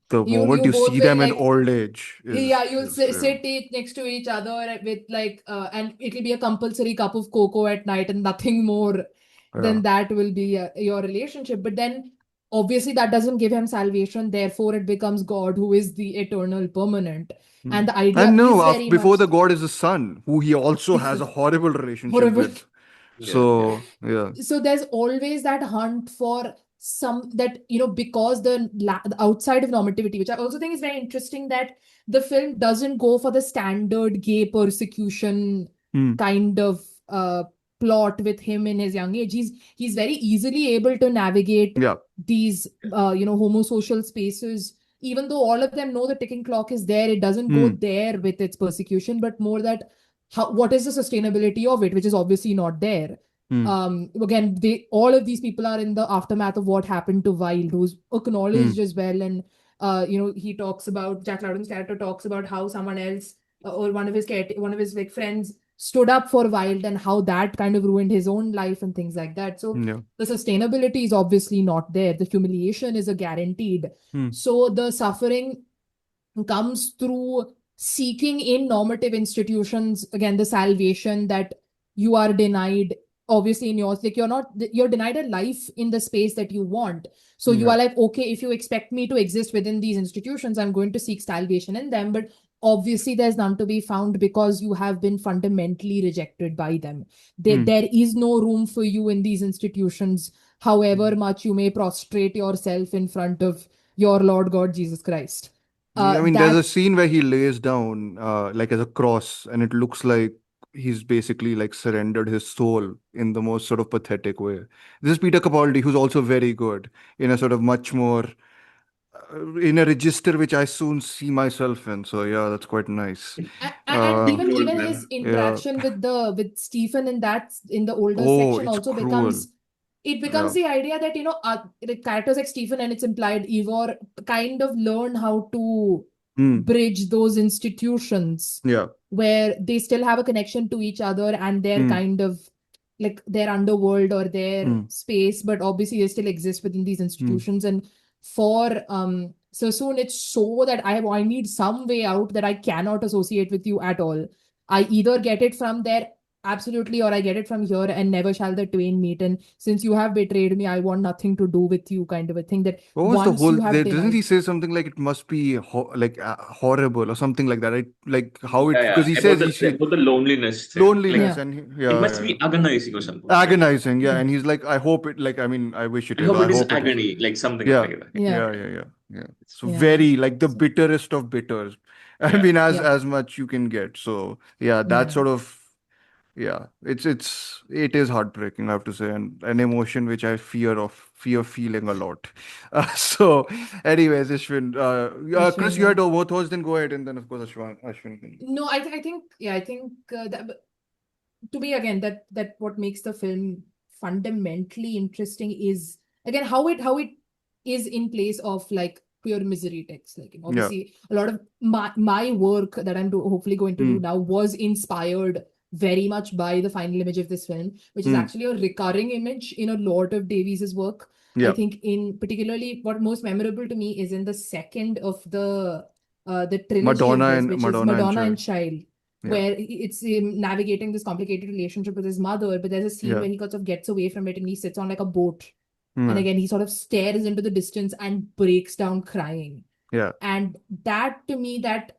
the moment you see them in old age you'll sit next to each other with like and it'll be a compulsory cup of cocoa at night, and nothing more than that will be your relationship. But then obviously that doesn't give him salvation, therefore it becomes God who is the eternal permanent. And the idea And no, is very before much the god is the son, who he also has a horrible relationship horrible. with. So, yeah. So there's always that hunt for some that, because the outside of normativity, which I also think is very interesting, that the film doesn't go for the standard gay persecution kind of plot with him in his young age. He's very easily able to navigate these homosocial spaces, even though all of them know the ticking clock is there. It doesn't go there with its persecution, but more that what is the sustainability of it, which is obviously not there. Again, all of these people are in the aftermath of what happened to Wilde, who's acknowledged as well. And he talks about, Jack Lowden's character talks about how someone else or one of his like friends stood up for Wilde, and how that kind of ruined his own life and things like that. So the sustainability is obviously not there. The humiliation is a guaranteed. So the suffering comes through seeking in normative institutions, again, the salvation that you are denied. Obviously in yours, like you're denied a life in the space that you want. So you are like, okay, if you expect me to exist within these institutions, I'm going to seek salvation in them, but obviously there's none to be found, because you have been fundamentally rejected by them. There is no room for you in these institutions, however much you may prostrate yourself in front of your Lord God Jesus Christ. I mean, there's a scene where he lays down like as a cross, and it looks like he's basically like surrendered his soul in the most sort of pathetic way. This is Peter Capaldi, who's also very good in a sort of much more in a register which I soon see myself in. So yeah, that's quite nice. And even his interaction with Stephen in the older section also becomes. It becomes the idea that, the characters like Stephen, and it's implied Ivor, kind of learn how to bridge those institutions where they still have a connection to each other, and they're kind of like their underworld or their space, but obviously they still exist within these institutions. And for so soon it's so that I need some way out, that I cannot associate with you at all. I either get it from there absolutely, or I get it from here, and never shall the twain meet. And since you have betrayed me, I want nothing to do with you, kind of a thing. That what was once the whole you have doesn't he say something like it must be horrible or something like that, right? Like how it, because he says about the loneliness thing. Loneliness, like, and it must be agonizing or something. Agonizing, yeah. And he's like, I hope it, like, I mean, I wish it I is. hope it is hope it agony, is. like something like that. Yeah. So very like the bitterest of bitters. I mean, as much you can get. So yeah, that sort of it is heartbreaking, I have to say, and an emotion which I fear feeling a lot. So anyways, Ashwin, Cris, you had more thoughts, then go ahead, and then of course Ashwin can. No, I think that, to me, again, that what makes the film fundamentally interesting is, again, how it is in place of like pure misery text. Like, obviously a lot of my work that I'm hopefully going to do now was inspired very much by the final image of this film, which is actually a recurring image in a lot of Davies's work. I think in particularly what most memorable to me is in the second of the trilogy Madonna of this, which is Madonna and Child, where it's him navigating this complicated relationship with his mother. But there's a scene where he sort of gets away from it, and he sits on like a boat, and again he sort of stares into the distance and breaks down crying. And that, to me, that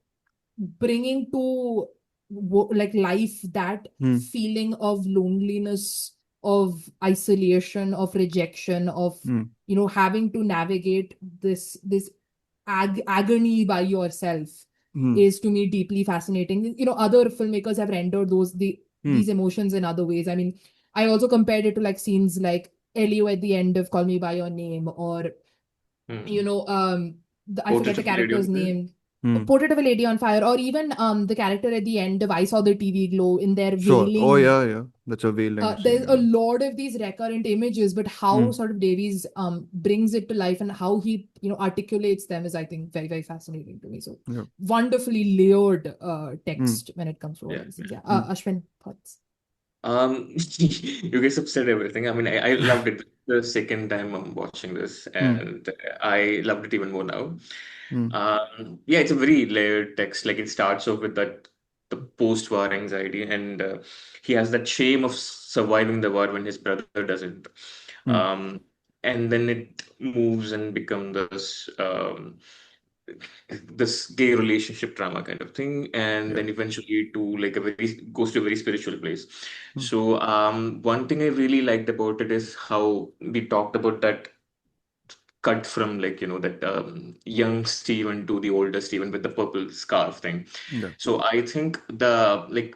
bringing to like life that feeling of loneliness, of isolation, of rejection, of having to navigate this agony by yourself is, to me, deeply fascinating. Other filmmakers have rendered these emotions in other ways. I mean, I also compared it to like scenes like Elio at the end of Call Me by Your Name, or I forget the character's name. Portrait of a Lady on Fire, or even the character at the end of I Saw the TV Glow, in their wailing. Oh yeah, that's a wailing there's a lot of these recurrent images, but how sort of Davies brings it to life, and how he articulates them is, I think, very, very fascinating to me. So wonderfully layered text when it comes to all these things. Ashwin, thoughts? You guys have said everything. I mean, I loved it the second time I'm watching this, and I loved it even more now. It's a very layered text. Like, it starts off with the post-war anxiety, and he has that shame of surviving the war when his brother doesn't. And then it moves and become this gay relationship drama kind of thing, and then eventually to like a very goes to a very spiritual place. So one thing I really liked about it is how we talked about that cut from like that young Steven to the older Steven with the purple scarf thing. Yeah. So I think the like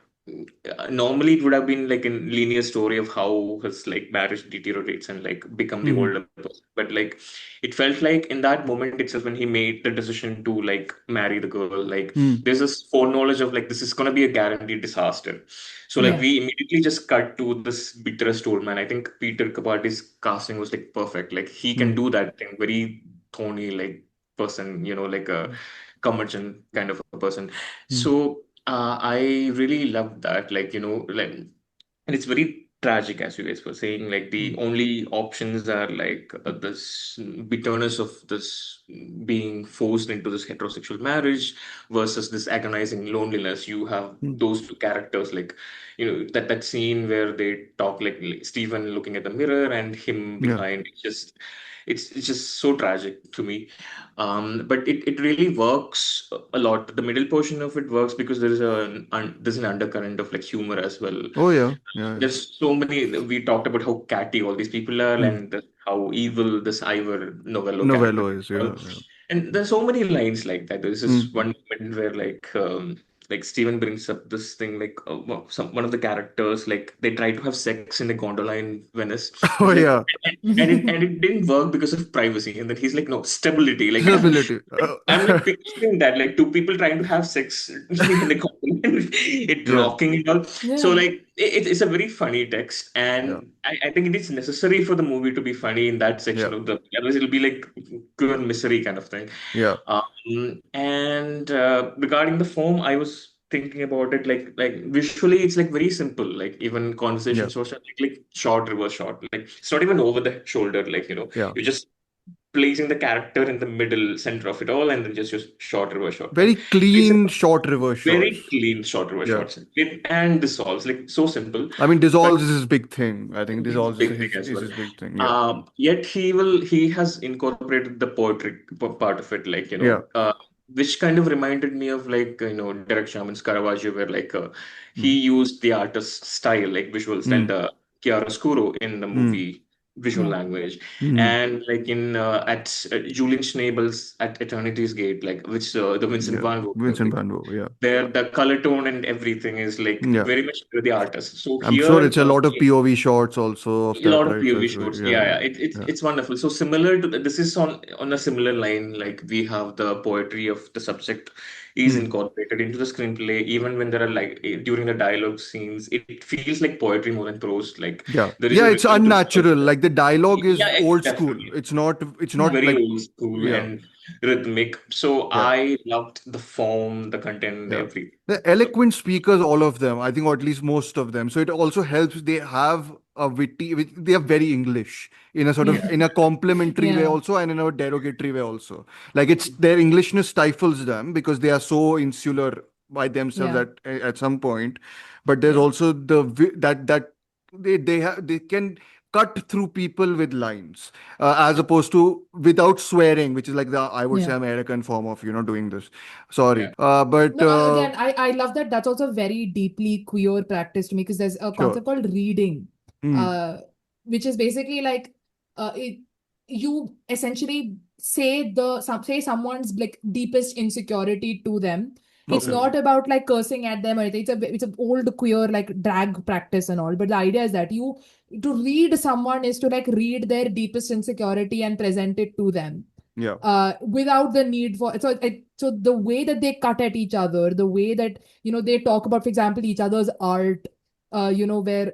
normally it would have been like a linear story of how his like marriage deteriorates and like become the older person, but like it felt like in that moment itself when he made the decision to like marry the girl, like there's this foreknowledge of like this is gonna be a guaranteed disaster. So like Yeah. we immediately just cut to this bitterest old man. I think Peter Capaldi's casting was like perfect. Like he can do that thing, very thorny like person, like a curmudgeon kind of a person. So I really love that, like like, and it's very tragic as you guys were saying. Like the only options are like this bitterness of this being forced into this heterosexual marriage versus this agonizing loneliness. You have those two characters, like that scene where they talk like Stephen looking at the mirror and him Yeah. behind. It's just so tragic to me. But it really works a lot. The middle portion of it works because there's an undercurrent of like humor as well. Oh yeah. Yeah. There's so many. We talked about how catty all these people are, and how evil this Ivor Novello character Novello is, is. yeah. And there's so many lines like that. There's this one moment where like Steven brings up this thing like one of the characters like they try to have sex in the gondola in Venice, Oh but like yeah. and it didn't work because of privacy. And then he's like, no, stability. Like Stability. I'm like picturing that, like two people trying to have sex in the compliment, it Yeah. rocking and all. So like it's a very funny text, Yeah. and I think it is necessary for the movie to be funny in that section Yeah. of the. Otherwise, it'll be like pure misery kind of thing. Yeah. And regarding the form, I was thinking about it like visually, it's like very simple. Like even Yeah. conversations was like short, reverse shot. Like it's not even over the shoulder. Like Yeah. you're just placing the character in the middle center of it all, and then just short reverse shot. Very Like clean short reverse shots. very clean short reverse Yeah. shots. And dissolves like so simple. I mean, But dissolves is his big thing. I think this is dissolves big thing as is well. his big thing. Yeah. Yet he has incorporated the poetry part of it, like Yeah. which kind of reminded me of like Derek Sherman's Caravaggio, where like he used the artist's style, like visual style, the chiaroscuro in the movie visual Yeah. language, Mhm. and like in at Julian Schnabel's at Eternity's Gate, like which the Vincent Yeah. van Gogh Vincent thing, van Gogh. Yeah. there the color tone and everything is like Yeah. very much the artist. So I'm sure here it's a lot of POV shots also of a that, lot of right? So POV it's very, shots. yeah. Yeah, Yeah. yeah. Yeah. It's wonderful. So similar to this is on a similar line. Like we have the poetry of the subject is incorporated into the screenplay. Even when there are like during the dialogue scenes, it feels like poetry more than prose. Like Yeah. there is Yeah. a It's rhythm to the unnatural. subject. Like the dialogue is Yeah, old school. definitely. It's not. It's It's not very like. old school Yeah. and rhythmic. So Yeah. I loved the form, the content, Yeah. everything. They're eloquent speakers, all of them, I think, or at least most of them. So it also helps. They have a they are very English in a sort of, in a complimentary way Yeah. also, and in a derogatory way also. Like it's their Englishness stifles them because they are so insular by themselves Yeah. at some point. But there's Yeah. also that they can cut through people with lines, as opposed to without swearing, which is like the, I would say, Yeah. American form of doing this. Sorry. Yeah. But No, again, I love that. That's also very deeply queer practice to me because there's a sure. concept called reading, Hmm. which is basically like you essentially say someone's like deepest insecurity to them. It's Okay. not about like cursing at them or anything. It's an old queer like drag practice and all. But the idea is that to read someone is to like read their deepest insecurity and present it to them Yeah. without the need for so the way that they cut at each other, the way that they talk about, for example, each other's art, where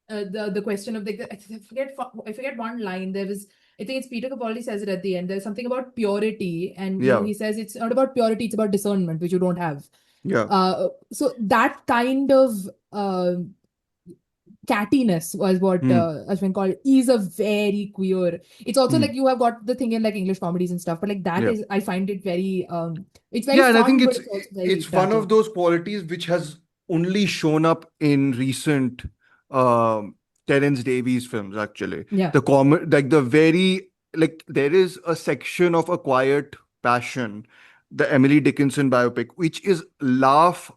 the question of the I forget one line. There was, I think it's Peter Capaldi says it at the end. There's something about purity, and Yeah. he says it's not about purity, it's about discernment, which you don't have. Yeah. So that kind of cattiness was what Ashwin called is a very queer. It's also like you have got the thing in like English comedies and stuff, but like that Yeah. is, I find it very it's very Yeah, and I think fun, but it's also very it's one of tragic. those qualities which has only shown up in recent Terence Davies films, actually. Yeah. Like the very like there is a section of A Quiet Passion, the Emily Dickinson biopic, which is a laugh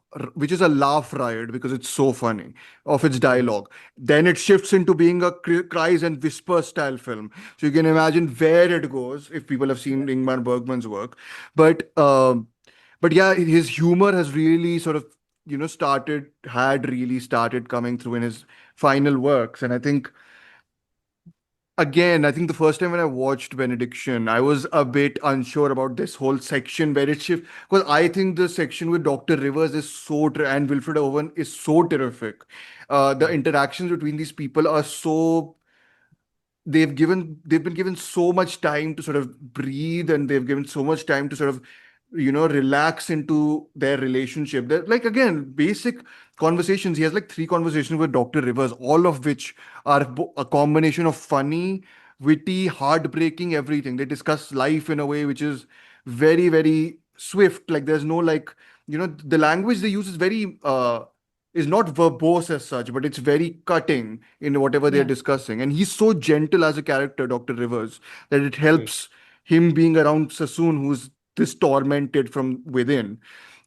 riot because it's so funny of its dialogue. Then it shifts into being a cries and whisper style film. So you can imagine where it goes if people have seen Ingmar Bergman's work. But yeah, his humor has really sort of had really started coming through in his final works. And I think, again, I think the first time when I watched Benediction, I was a bit unsure about this whole section where it shifts, because I think the section with Dr. Rivers is and Wilfred Owen is so terrific. The interactions between these people are so, they've been given so much time to sort of breathe, and they've given so much time to sort of relax into their relationship. They're like, again, basic conversations. He has like 3 conversations with Dr. Rivers, all of which are a combination of funny, witty, heartbreaking, everything. They discuss life in a way which is very, very swift. Like there's no like, the language they use is very is not verbose as such, but it's very cutting in whatever they're Yeah. discussing. And he's so gentle as a character, Dr. Rivers, that it helps him being around Sassoon, who's this tormented from within.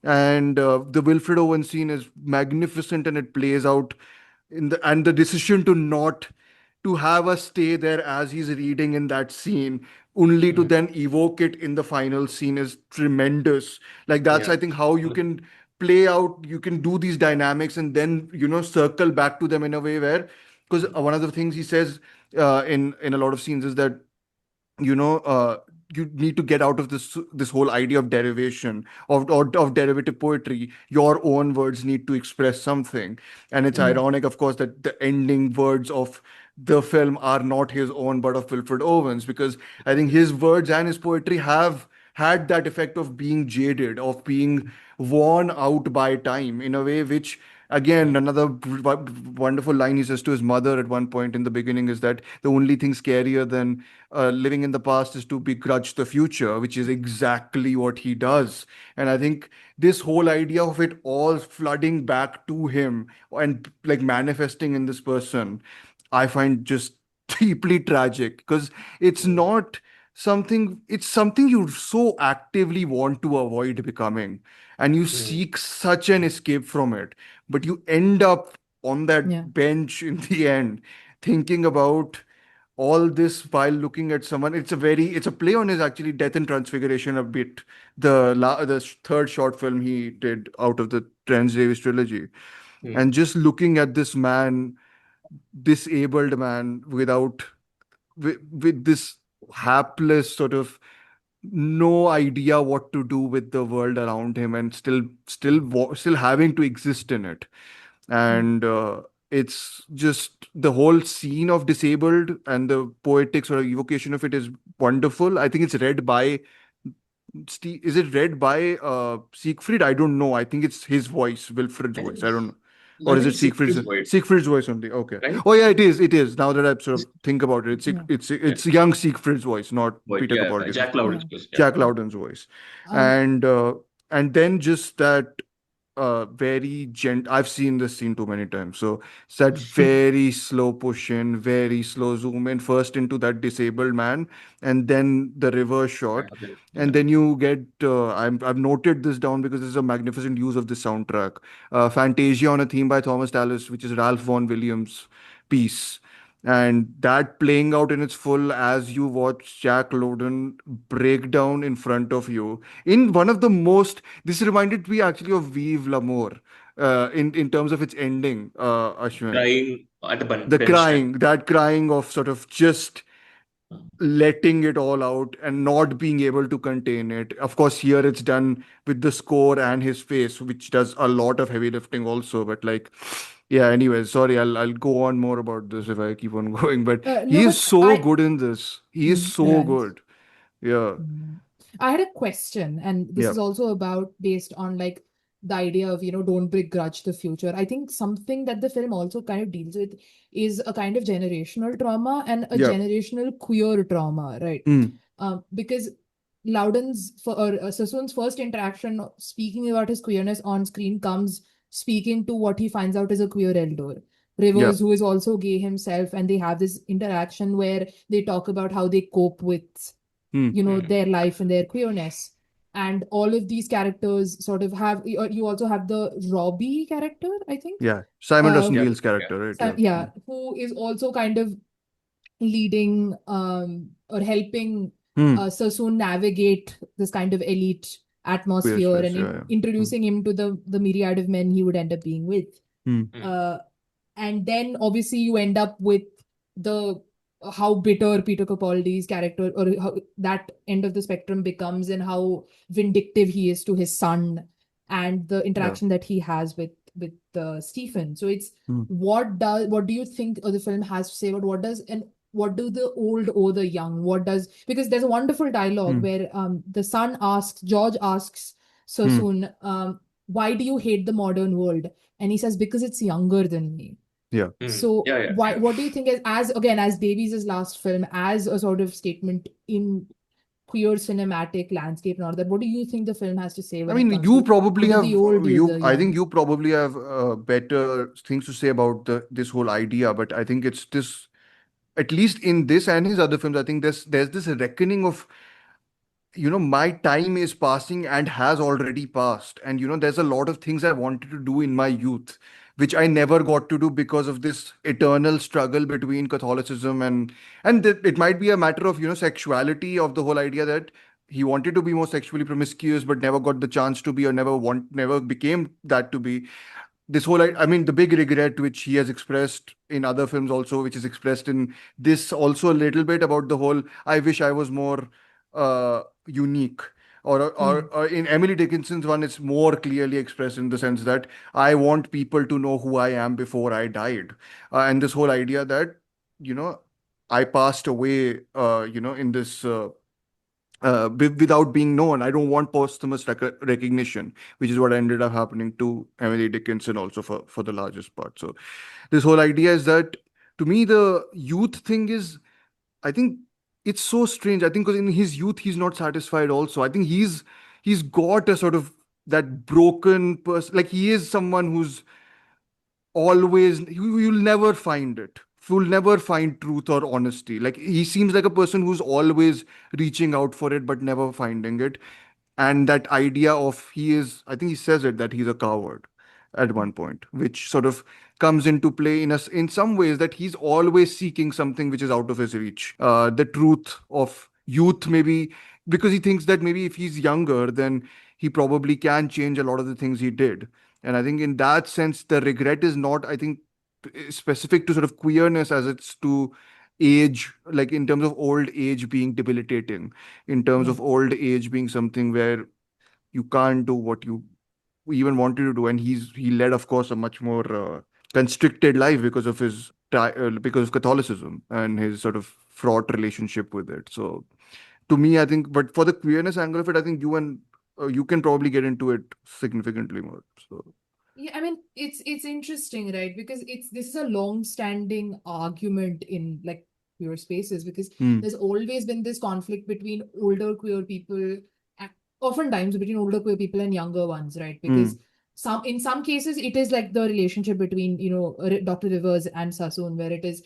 And the Wilfred Owen scene is magnificent, and it plays out and the decision to not to have us stay there as he's reading in that scene, only to then evoke it in the final scene, is tremendous. Like that's, I think, how you can play out, you can do these dynamics and then circle back to them in a way where, because one of the things he says in a lot of scenes is that you know uh, you need to get out of this whole idea of derivation of derivative poetry. Your own words need to express something. And it's Yeah. ironic, of course, that the ending words of the film are not his own but of Wilfred Owen's, because I think his words and his poetry have had that effect of being jaded, of being worn out by time in a way which, again, another wonderful line he says to his mother at one point in the beginning is that the only thing scarier than living in the past is to begrudge the future, which is exactly what he does. And I think this whole idea of it all flooding back to him and like manifesting in this person, I find just deeply tragic, because it's not something, it's something you so actively want to avoid becoming, and you seek such an escape from it, but you end up on Yeah. that bench in the end thinking about all this while looking at someone. It's a play on his actually Death and Transfiguration a bit, the third short film he did out of the Terence Davies trilogy. And just looking at this man, disabled man, with this hapless sort of no idea what to do with the world around him, and still having to exist in it. And it's just the whole scene of disabled and the poetic sort of evocation of it is wonderful. I think it's read by is it read by Siegfried? I don't know. I think it's his voice, Wilfred's I think voice. I don't know. I Or is it think Siegfried's? Siegfried's voice, Siegfried's voice only. Okay. right? Oh yeah, it is. It is. Now that I sort of think about it, Yeah. it's young Siegfried's voice, not Voice, Peter Capaldi's. Jack Lowden's voice, Jack Lowden's voice. Um, And then just that very I've seen this scene too many times. So it's that very slow push in, very slow zoom in, first into that disabled man, and then the reverse shot. And then you get, I've noted this down because this is a magnificent use of the soundtrack. Fantasia on a theme by Thomas Tallis, which is Ralph Vaughan Williams' piece. And that playing out in its full as you watch Jack Lowden break down in front of you in one of the most. This reminded me actually of Vive l'Amour, in terms of its ending, Ashwin. crying at the The bench. crying, that crying of sort of just letting it all out and not being able to contain it. Of course, here it's done with the score and his face, which does a lot of heavy lifting also. But like, yeah. Anyways, sorry, I'll go on more about this if I keep on going. But he no, is but so good in this. He is so right. good. Yeah. I had a question, and this Yeah. is also about based on like the idea of, don't begrudge the future. I think something that the film also kind of deals with is a kind of generational trauma and a Yeah. generational queer trauma, right? Mm. Because Sassoon's first interaction speaking about his queerness on screen comes speaking to what he finds out is a queer elder. Rivers, who is also gay himself, and they have this interaction where they talk about how they cope with, their life and their queerness. And all of these characters sort of have, you also have the Robbie character, I think. Yeah, Simon Russell Yeah. Beale's character, right? Yeah. Who is also kind of leading or helping Sassoon navigate this kind of elite Queer atmosphere space, and introducing him to the myriad of men he would end up being with. And then obviously you end up with the how bitter Peter Capaldi's character, or how that end of the spectrum becomes, and how vindictive he is to his son, and the interaction that he has with Stephen. So it's what do you think the film has to say about what do the old owe the young? Because there's a wonderful dialogue where the son George asks Sassoon, why do you hate the modern world? And he says, because it's younger than me. Yeah. So what do you think as Davies' last film, as a sort of statement in queer cinematic landscape and all that, what do you think the film has to say when I mean, it comes you to probably what have do the old do the I young? think you probably have better things to say about this whole idea, but I think it's this, at least in this and his other films, I think there's this reckoning of, my time is passing and has already passed, and there's a lot of things I wanted to do in my youth which I never got to do because of this eternal struggle between Catholicism and it might be a matter of sexuality, of the whole idea that he wanted to be more sexually promiscuous but never got the chance to be, or never became that to be. This whole, I mean, the big regret which he has expressed in other films also, which is expressed in this also a little bit, about the whole, I wish I was more unique. Or in Emily Dickinson's one, it's more clearly expressed in the sense that I want people to know who I am before I died. And this whole idea that, I passed away, in this without being known. I don't want posthumous recognition, which is what ended up happening to Emily Dickinson also for the largest part. So this whole idea is that, to me, the youth thing is, I think it's so strange. I think because in his youth he's not satisfied also. I think he's got a sort of that broken person. Like, he is someone who's always, you'll never find it. You'll never find truth or honesty. Like, he seems like a person who's always reaching out for it but never finding it. And that idea of, I think he says it, that he's a coward at one point, which sort of comes into play in some ways, that he's always seeking something which is out of his reach. The truth of youth, maybe because he thinks that maybe if he's younger, then he probably can change a lot of the things he did. And I think in that sense, the regret is not, I think, specific to sort of queerness as it's to age, like in terms of old age being debilitating, in terms of old age being something where you can't do what you even wanted to do. And he led, of course, a much more constricted life because of because of Catholicism and his sort of fraught relationship with it. So to me, I think, but for the queerness angle of it, I think you can probably get into it significantly more. So Yeah, I mean, it's interesting, right? Because this is a long-standing argument in like queer spaces, because there's always been this conflict between older queer people, oftentimes between older queer people and younger ones, right? Because in some cases it is like the relationship between Dr. Rivers and Sassoon, where it is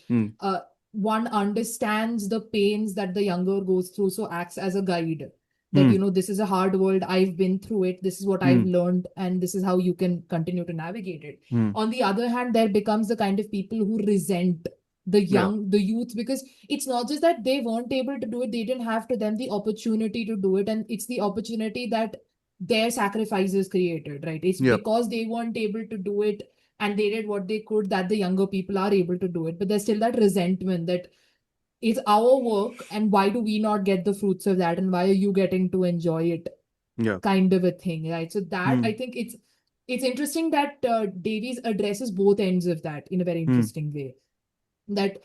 one understands the pains that the younger goes through, so acts as a guide. That this is a hard world, I've been through it, this is what I've learned, and this is how you can continue to navigate it. On the other hand, there becomes the kind of people who resent the youth, because it's not just that they weren't able to do it, they didn't have to them the opportunity to do it, and it's the opportunity that their sacrifices created, right? It's because they weren't able to do it and they did what they could, that the younger people are able to do it. But there's still that resentment that it's our work, and why do we not get the fruits of that, and why are you getting to enjoy it, kind of a thing, right? So that I think it's interesting that Davies addresses both ends of that in a very interesting way, that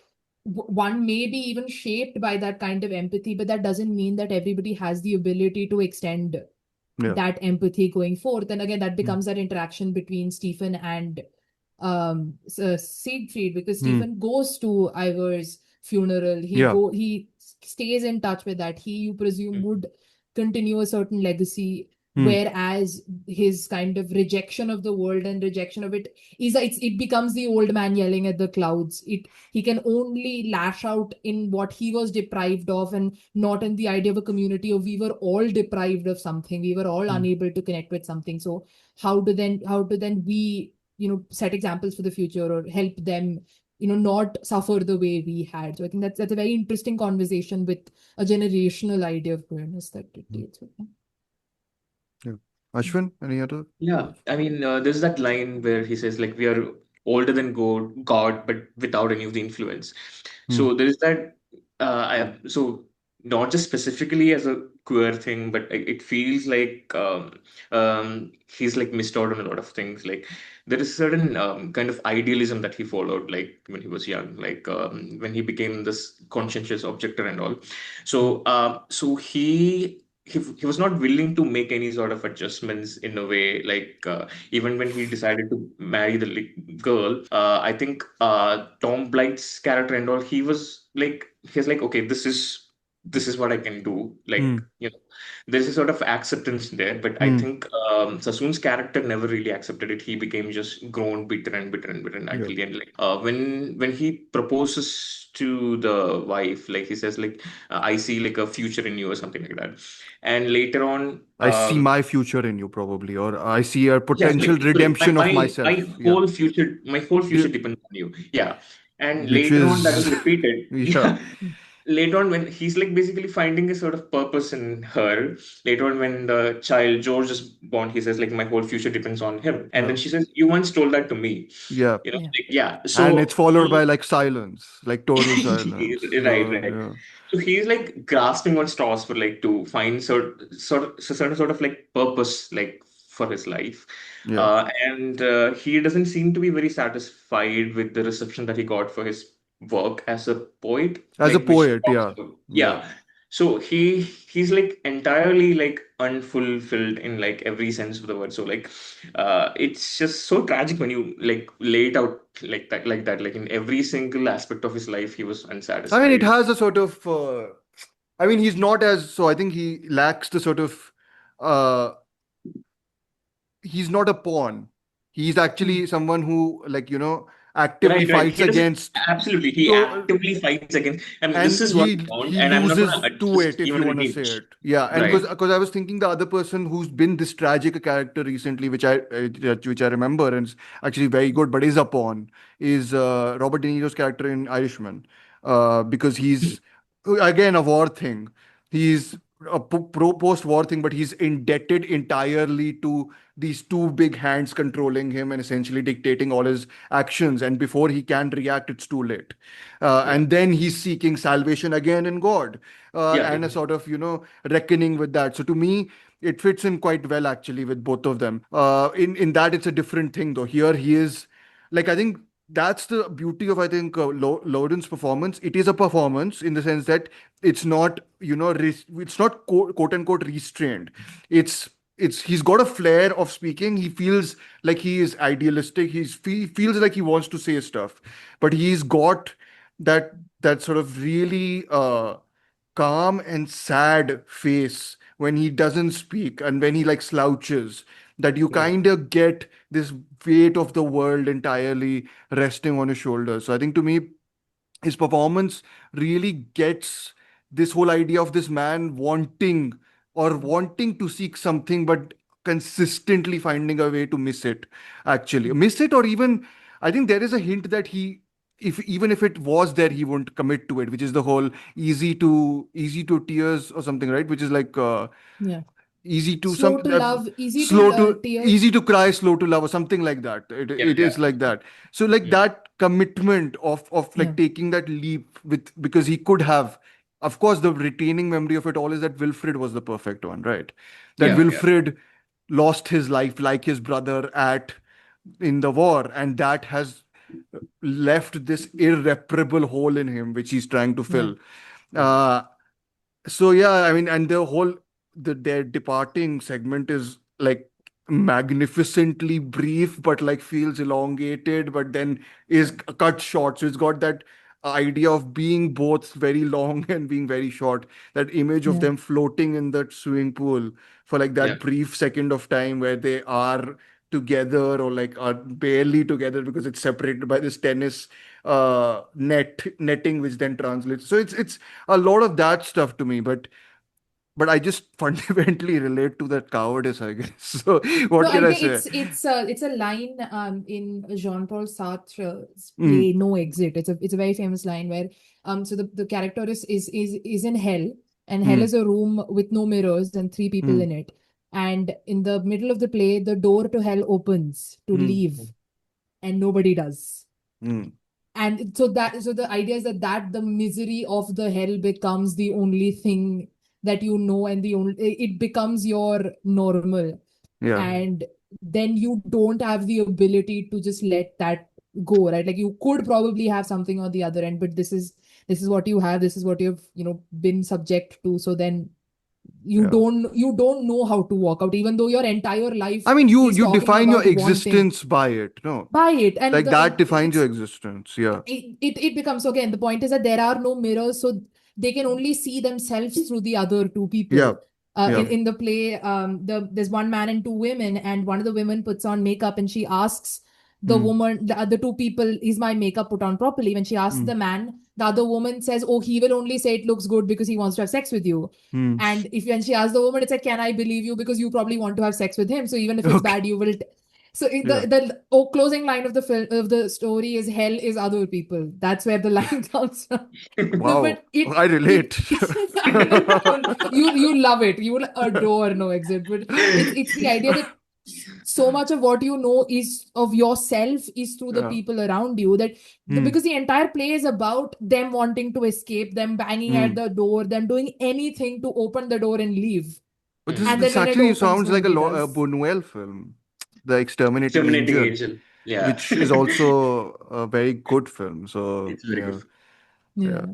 one may be even shaped by that kind of empathy, but that doesn't mean that everybody has the ability to extend that empathy going forth. And again, that becomes that interaction between Stephen and Siegfried, because Stephen goes to Ivor's funeral. He stays in touch with that. He, you presume, would continue a certain legacy whereas his kind of rejection of the world and rejection of it becomes the old man yelling at the clouds. He can only lash out in what he was deprived of, and not in the idea of a community of we were all deprived of something, we were all unable to connect with something. So how do then we set examples for the future or help them not suffer the way we had. So I think that's a very interesting conversation with a generational idea of queerness that it deals with. Yeah. Ashwin, any other? Yeah, I mean, there's that line where he says, like, we are older than God, but without any of the influence. So there is that, so not just specifically as a queer thing, but it feels like he's like missed out on a lot of things. Like, there is certain kind of idealism that he followed, like when he was young, like when he became this conscientious objector and all. So he was not willing to make any sort of adjustments in a way, like even when he decided to marry the girl, I think Tom Blight's character and all, he's like, okay, this is what I can do, like, there's a sort of acceptance there. But I think Sassoon's character never really accepted it. He became just grown bitter and bitter and bitter until the end. Like when he proposes to the wife, like he says, like, I see like a future in you or something like that. And later on, I see my future in you, probably, or I see a potential exactly. redemption of myself. My whole future depends on you. Yeah. And Which later on, that is is repeated. yeah. Later on, when he's like basically finding a sort of purpose in her. Later on, when the child George is born, he says, like, my whole future depends on him. And then she says, you once told that to me. Yeah. Like, And it's so followed by like silence, like total silence. right. So he's like grasping on straws for like to find certain sort of like purpose, like, for his life. And he doesn't seem to be very satisfied with the reception that he got for his work as a poet. As a like, which poet, talks yeah. about- So he's like entirely like unfulfilled in like every sense of the word. So like it's just so tragic when you like lay it out like that. Like in every single aspect of his life, he was unsatisfied. I mean, it has a sort of I mean, he's not as so I think he lacks the sort of he's not a pawn. He's actually someone who, like, actively fights He doesn't against. absolutely. He So, actively fights against. I mean, and this is what I want, he and I'm not loses going to to adjust it, if even you an want to say inch. it. Yeah, and Right. because I was thinking the other person who's been this tragic a character recently, which I remember, and is actually very good, but is a pawn, is Robert De Niro's character in Irishman, because he's again a war thing. He's a post-war thing, but he's indebted entirely to these two big hands controlling him and essentially dictating all his actions. And before he can react, it's too late. And then he's seeking salvation again in God, and a sort of, reckoning with that. So to me, it fits in quite well actually with both of them. In that, it's a different thing though. Here he is, like, I think that's the beauty of, I think, Loden's performance. It is a performance in the sense that it's not, it's not quote unquote restrained. He's got a flair of speaking. He feels like he is idealistic. He feels like he wants to say stuff, but he's got that sort of really calm and sad face when he doesn't speak and when he like slouches, that you kind of get this weight of the world entirely resting on his shoulders. So I think to me, his performance really gets this whole idea of this man wanting to seek something, but consistently finding a way to miss it, or even I think there is a hint that if even if it was there, he won't commit to it, which is the whole easy to tears or something, right? Which is like Yeah. easy to Slow some to love, easy slow to to tears. easy to cry, slow to love, or something like that. It is like that. So like that commitment of like taking that leap because he could have, of course, the retaining memory of it all is that Wilfred was the perfect one, right? That Wilfred lost his life like his brother at in the war, and that has left this irreparable hole in him which he's trying to fill. So yeah, I mean, and their departing segment is like magnificently brief, but like feels elongated, but then is cut short. So it's got that idea of being both very long and being very short. That image of Yeah. them floating in that swimming pool for like Yeah. that brief second of time where they are together or like are barely together because it's separated by this tennis netting which then translates. So it's a lot of that stuff to me, but I just fundamentally relate to that cowardice, I guess. So No, what can I I think say? it's a line in Jean-Paul Sartre's Mm, play No Exit. It's a very famous line where so the character is in hell, and hell mm, is a room with no mirrors and three people mm, in it. And in the middle of the play, the door to hell opens to mm, leave, and nobody does. mm. And so the idea is that the misery of the hell becomes the only thing that you know, and the only it becomes your normal, Yeah. and then you don't have the ability to just let that go, right? Like you could probably have something on the other end, but this is what you have, this is what you've been subject to. So then Yeah. you don't know how to walk out, even though your entire life I mean, you is you talking define your about wanting existence by it, no? by it. And Like the that defines your it's existence. Yeah. it becomes, again, the point is that there are no mirrors, so they can only see themselves through the other two people. Yeah. Yeah. In the play, there's one man and two women, and one of the women puts on makeup, and she asks the Mm, woman, the other two people, is my makeup put on properly? When she asks mm, the man, the other woman says, oh, he will only say it looks good because he wants to have sex with you. mm. And if when she asks the woman, it's like, can I believe you, because you probably want to have sex with him, so even if it's Okay. bad, you will so Yeah. the closing line of the film of the story is hell is other people. That's where the line comes from. No, Wow. but it I relate. I know you love it. You will adore No Exit. But it's the idea that so much of what you know is of yourself is through the Yeah. people around you, that Mm, because the entire play is about them wanting to escape, them banging at mm. the door, them doing anything to open the door and leave. But Mm. And then this when it actually opens, sounds like nobody a does. Buñuel film, The Exterminating Exterminating Angel, Angel. Yeah. which is also a very good film. So It's very yeah, good. yeah. Yeah.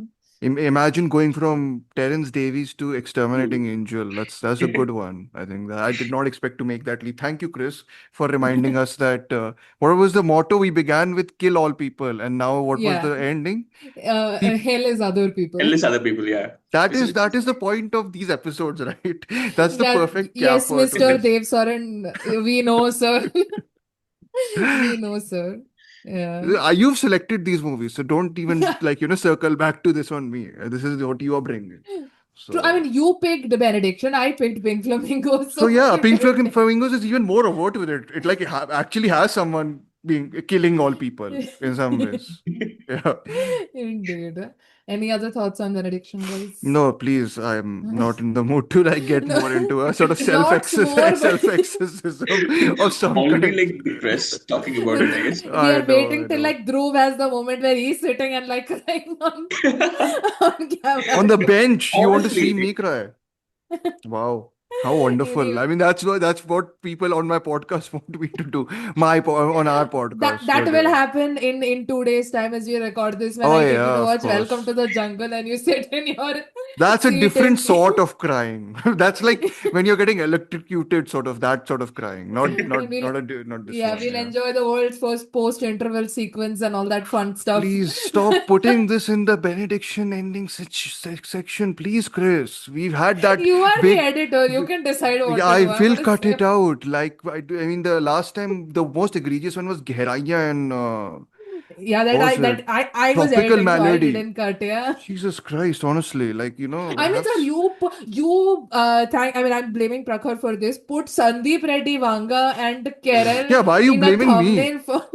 Imagine going from Terence Davies to Exterminating Angel. That's a good one. I think that I did not expect to make that leap. Thank you, Chris, for reminding us that what was the motto? We began with "kill all people," and now what was Yeah. the ending? Peop- Hell is other people. Endless other people, yeah. that is the point of these episodes, right? That's the That, perfect yes, capper to Mr. this. Dev Saran, we know, sir. We know, sir. Yeah. You've selected these movies, so don't even like circle back to this on me. This is what you are bringing. True. I So. mean, you picked Benediction, I picked Pink Flamingos, So so yeah, we Pink did. Flamingos is even more overt with it. It like actually has someone being killing all people in some ways. Yeah. Indeed. Any other thoughts on Benediction, guys? No, please, I'm not in the mood to like get No, more into a sort of self lots more, exercise, but self exorcism of some Already kind. like depressed talking about it, I guess. we I are know, waiting I till know. like Dhruv has the moment where he's sitting and like crying on On camera. the bench, you want to see Honestly. me cry? Wow. How wonderful. I Anyway, mean, that's what people on my podcast want me to do. On our that podcast. that But will happen in 2 days' time as we record this. When oh I take you to yeah, of watch Welcome to course. the Jungle and you sit in your That's a seat different in sort of crying. That's like when you're getting electrocuted, sort of that sort of crying. Not and we'll not this yeah, one. we'll Yeah. enjoy the world's first post-interval sequence and all that fun stuff. Please stop putting this in the benediction ending section, please, Chris. We've had that You are the big. editor. You can decide what Yeah, to I do. I'm will gonna cut say, it out. Like I mean, the last time the most egregious one was Gheraiya and yeah, what was it? I was Tropical editing, so I Malady. didn't cut. Yeah. Jesus Christ, honestly, like I mean, have. sir, I mean, I'm blaming Prakhar for this. Put Sandeep Reddy Vanga and Kerala Yeah, why are you in a blaming me? thumbnail for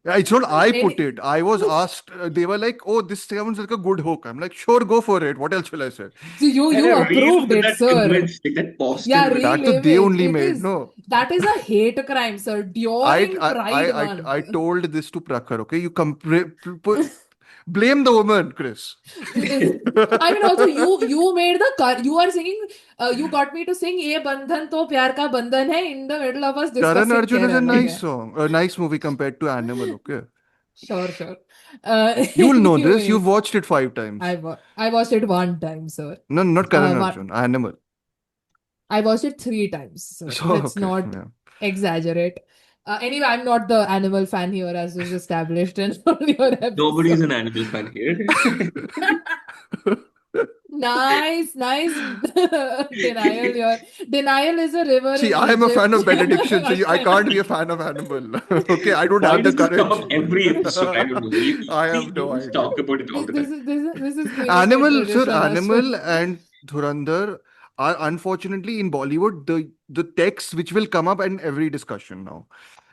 Yeah, it's not I put any. it. I was asked. They were like, "Oh, this sounds like a good hook." I'm like, "Sure, go for it. What else will I say?" So And you a reel approved with it, that sir. image, like that poster Yeah, with real That to they image. only It made. is No, that is a hate crime, sir. During Pride I Month. told this to Prakhar. Okay, you blame the woman, Chris. I mean, also you made you are singing. You got me to sing "ये बंधन तो प्यार का बंधन है" in the middle of us Karan discussing Arjun is a Kerala. nice Okay, song, a nice movie compared to Animal. Okay, sure, sure. you will know this. You've Anyways, watched it 5 times. I watched it one time, sir. No, not Karan One Arjun. Animal. I watched it 3 times, sir. So Let's okay, not yeah. exaggerate. Anyway, I'm not the animal fan here, as was established in earlier Nobody's an episode. animal fan here. Nice denial. Your denial is a river See, in I am a fan Egypt. of Benediction, so I Again. can't be a fan of Animal. Okay, I don't Why have the does this come courage. up every episode? I don't know. I We have no humans idea. talk about it all the time. This is clearly a Animal, sir, tradition, Animal Ashwin. and Dhurandhar are unfortunately in Bollywood the text which will come up in every discussion now.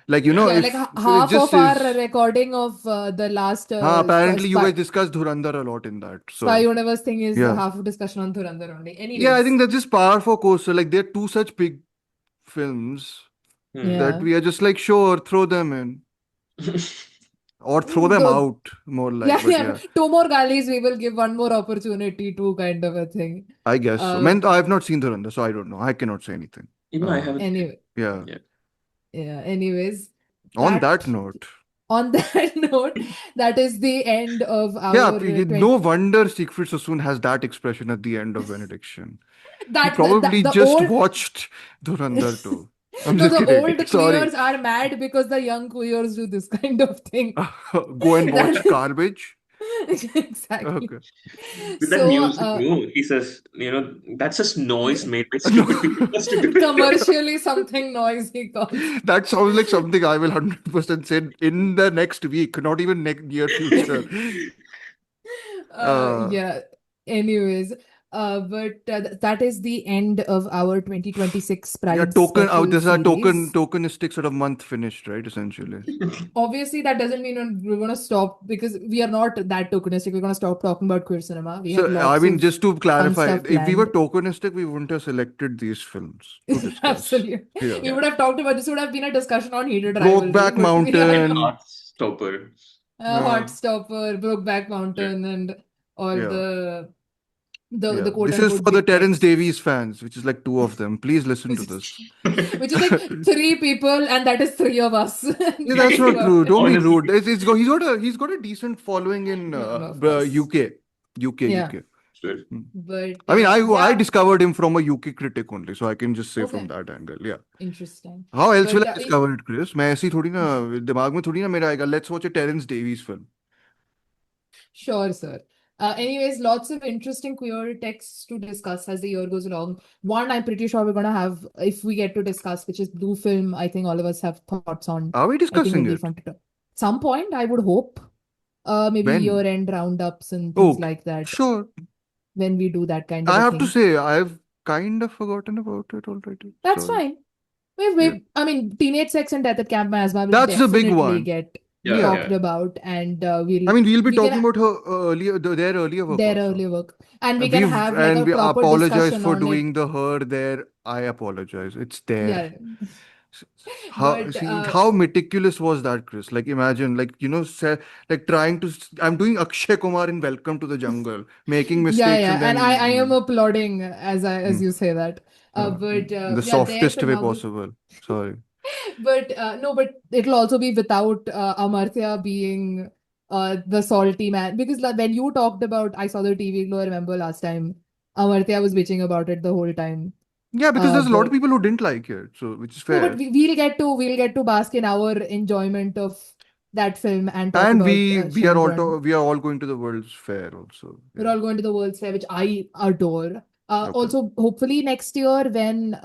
Like, Yeah, like if it half just of our is. recording of the last Apparently, you guys discussed Dhurandhar a lot in that. Spy So, Universe thing is yeah. half of discussion on Dhurandhar only. Yeah, I Anyways, think that's just par for course. So, like, they're two such big films that yeah. we are just like, sure, throw them in. Or throw them The out, more like. But yeah, two more galleys, we will give one more opportunity to kind of a thing. I guess so. Man, I have not seen Dhurandhar, so I don't know. I cannot say anything. Even I haven't. Anyway, Yeah. anyways, On that note, that is the end of our yeah, no wonder Siegfried Sassoon has that expression at the end of Benediction. He that probably the just old watched Dhurandhar too. I'm no, just the kidding. old Sorry. queers are mad because the young queers do this kind of thing. Go and watch Garbage. Exactly. Okay. With that music, no, he says, that's just noise made by stupid people. Commercially something noisy calls. That sounds like something I will 100% say in the next week, not even near future. Yeah. Anyways, but that is the end of our 2026 Pride special There's a series. tokenistic sort of month finished, right? Essentially. Obviously, that doesn't mean we're going to stop because we are not that tokenistic. We're going to stop talking about queer cinema. We have lots of just to fun clarify, stuff if we were planned. tokenistic, we wouldn't have selected these films to discuss. Absolutely. Yeah. We would have talked about this. Would have been a discussion on heated rivalry. Brokeback Mountain. Heartstopper. Heartstopper, Brokeback Mountain, and all the quote This is unquote for the big Terence texts. Davies fans, which is like 2 of them. Please listen to this. Which is like 3 people, and that is 3 of us. Yeah, that's not true. Don't be rude. He's got a decent following in UK. Yeah. UK. But I mean, I discovered him from a UK critic only, so I can just say from that angle. Yeah. Interesting. How else will I discover it, Chris? मैं ऐसी थोड़ी ना दिमाग में थोड़ी ना मेरा आएगा. Let's watch a Terence Davies film. Sure, sir. Anyways, lots of interesting queer texts to discuss as the year goes along. One, I'm pretty sure we're going to have, if we get to discuss, which is Blue Film. I think all of us have thoughts on. Are we discussing it? Some point, I would hope. Maybe When? year-end roundups and things like that. Sure. When we do that kind of I a have thing. to say, I've kind of forgotten about it already. That's fine. I mean, Teenage Sex and Death at Camp Masma will That's the big definitely one. get talked about, and we'll be talking about her their earlier work. Their earlier work, and we can have like a we proper apologize discussion for on doing the her there. I apologize. It's there. Yeah. How meticulous was that, Chris? Like imagine, like trying to. I'm doing Akshay Kumar in Welcome to the Jungle, making mistakes. And I am applauding as you say that. But the softest way possible. Sorry. But but it'll also be without Amartya being the salty man, because when you talked about, I saw the TV Glow, I remember last time Amartya was bitching about it the whole time. Yeah, because there's a lot of people who didn't like it, so which is fair. No, but we'll get to bask in our enjoyment of that film and talk about. We are all going to the World's Fair also. Yeah. We're all going to the World's Fair, which I adore. Also, hopefully next year when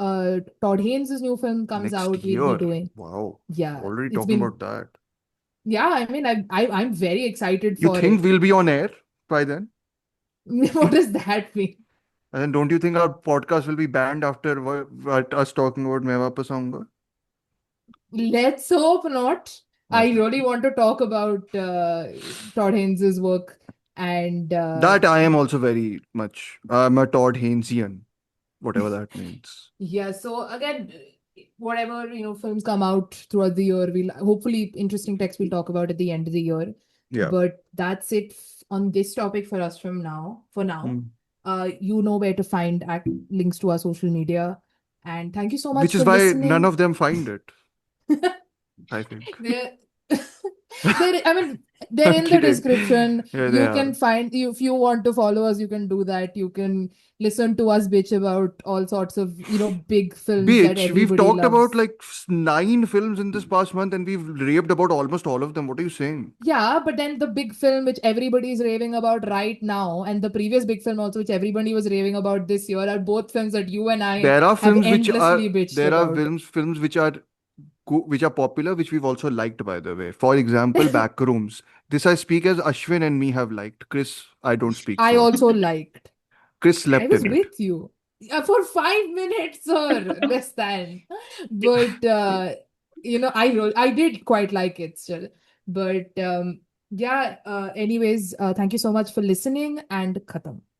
Todd Haynes' new film comes out, we'll be doing. Wow. Yeah. Already talking about that. Yeah, I mean, I'm very excited for it. You think we'll be on air by then? What does that mean? And then don't you think our podcast will be banned after us talking about Main Vapas Aunga? Let's hope not. Okay. I really want to talk about Todd Haynes' work. And that I am also very much. I'm a Todd Haynesian, whatever that means. Yeah. So again, whatever films come out throughout the year, we'll hopefully interesting text we'll talk about at the end of the year. Yeah. But that's it on this topic for us for now. You know where to find links to our social media, and thank you so much. Which is for why listening. None of them find it. I think. I mean, They're in the Kidding. description. Yeah, they You can are. find, if you want to follow us, you can do that. You can listen to us bitch about all sorts of, big films that Bitch, we've everybody talked about loves. like 9 films in this past month and we've raved about almost all of them. What are you saying? Yeah, but then the big film which everybody is raving about right now, and the previous big film also which everybody was raving about this year, are both films that you and I There are have films which are endlessly bitched there are about. films which are popular, which we've also liked, by the way. For example, Backrooms. This I speak as Ashwin and me have liked. Chris, I don't speak I for. also liked. Chris I slept was in it. with you. For 5 minutes, sir, less than. But I did quite like it still. But yeah. Anyways, thank you so much for listening, and khatam.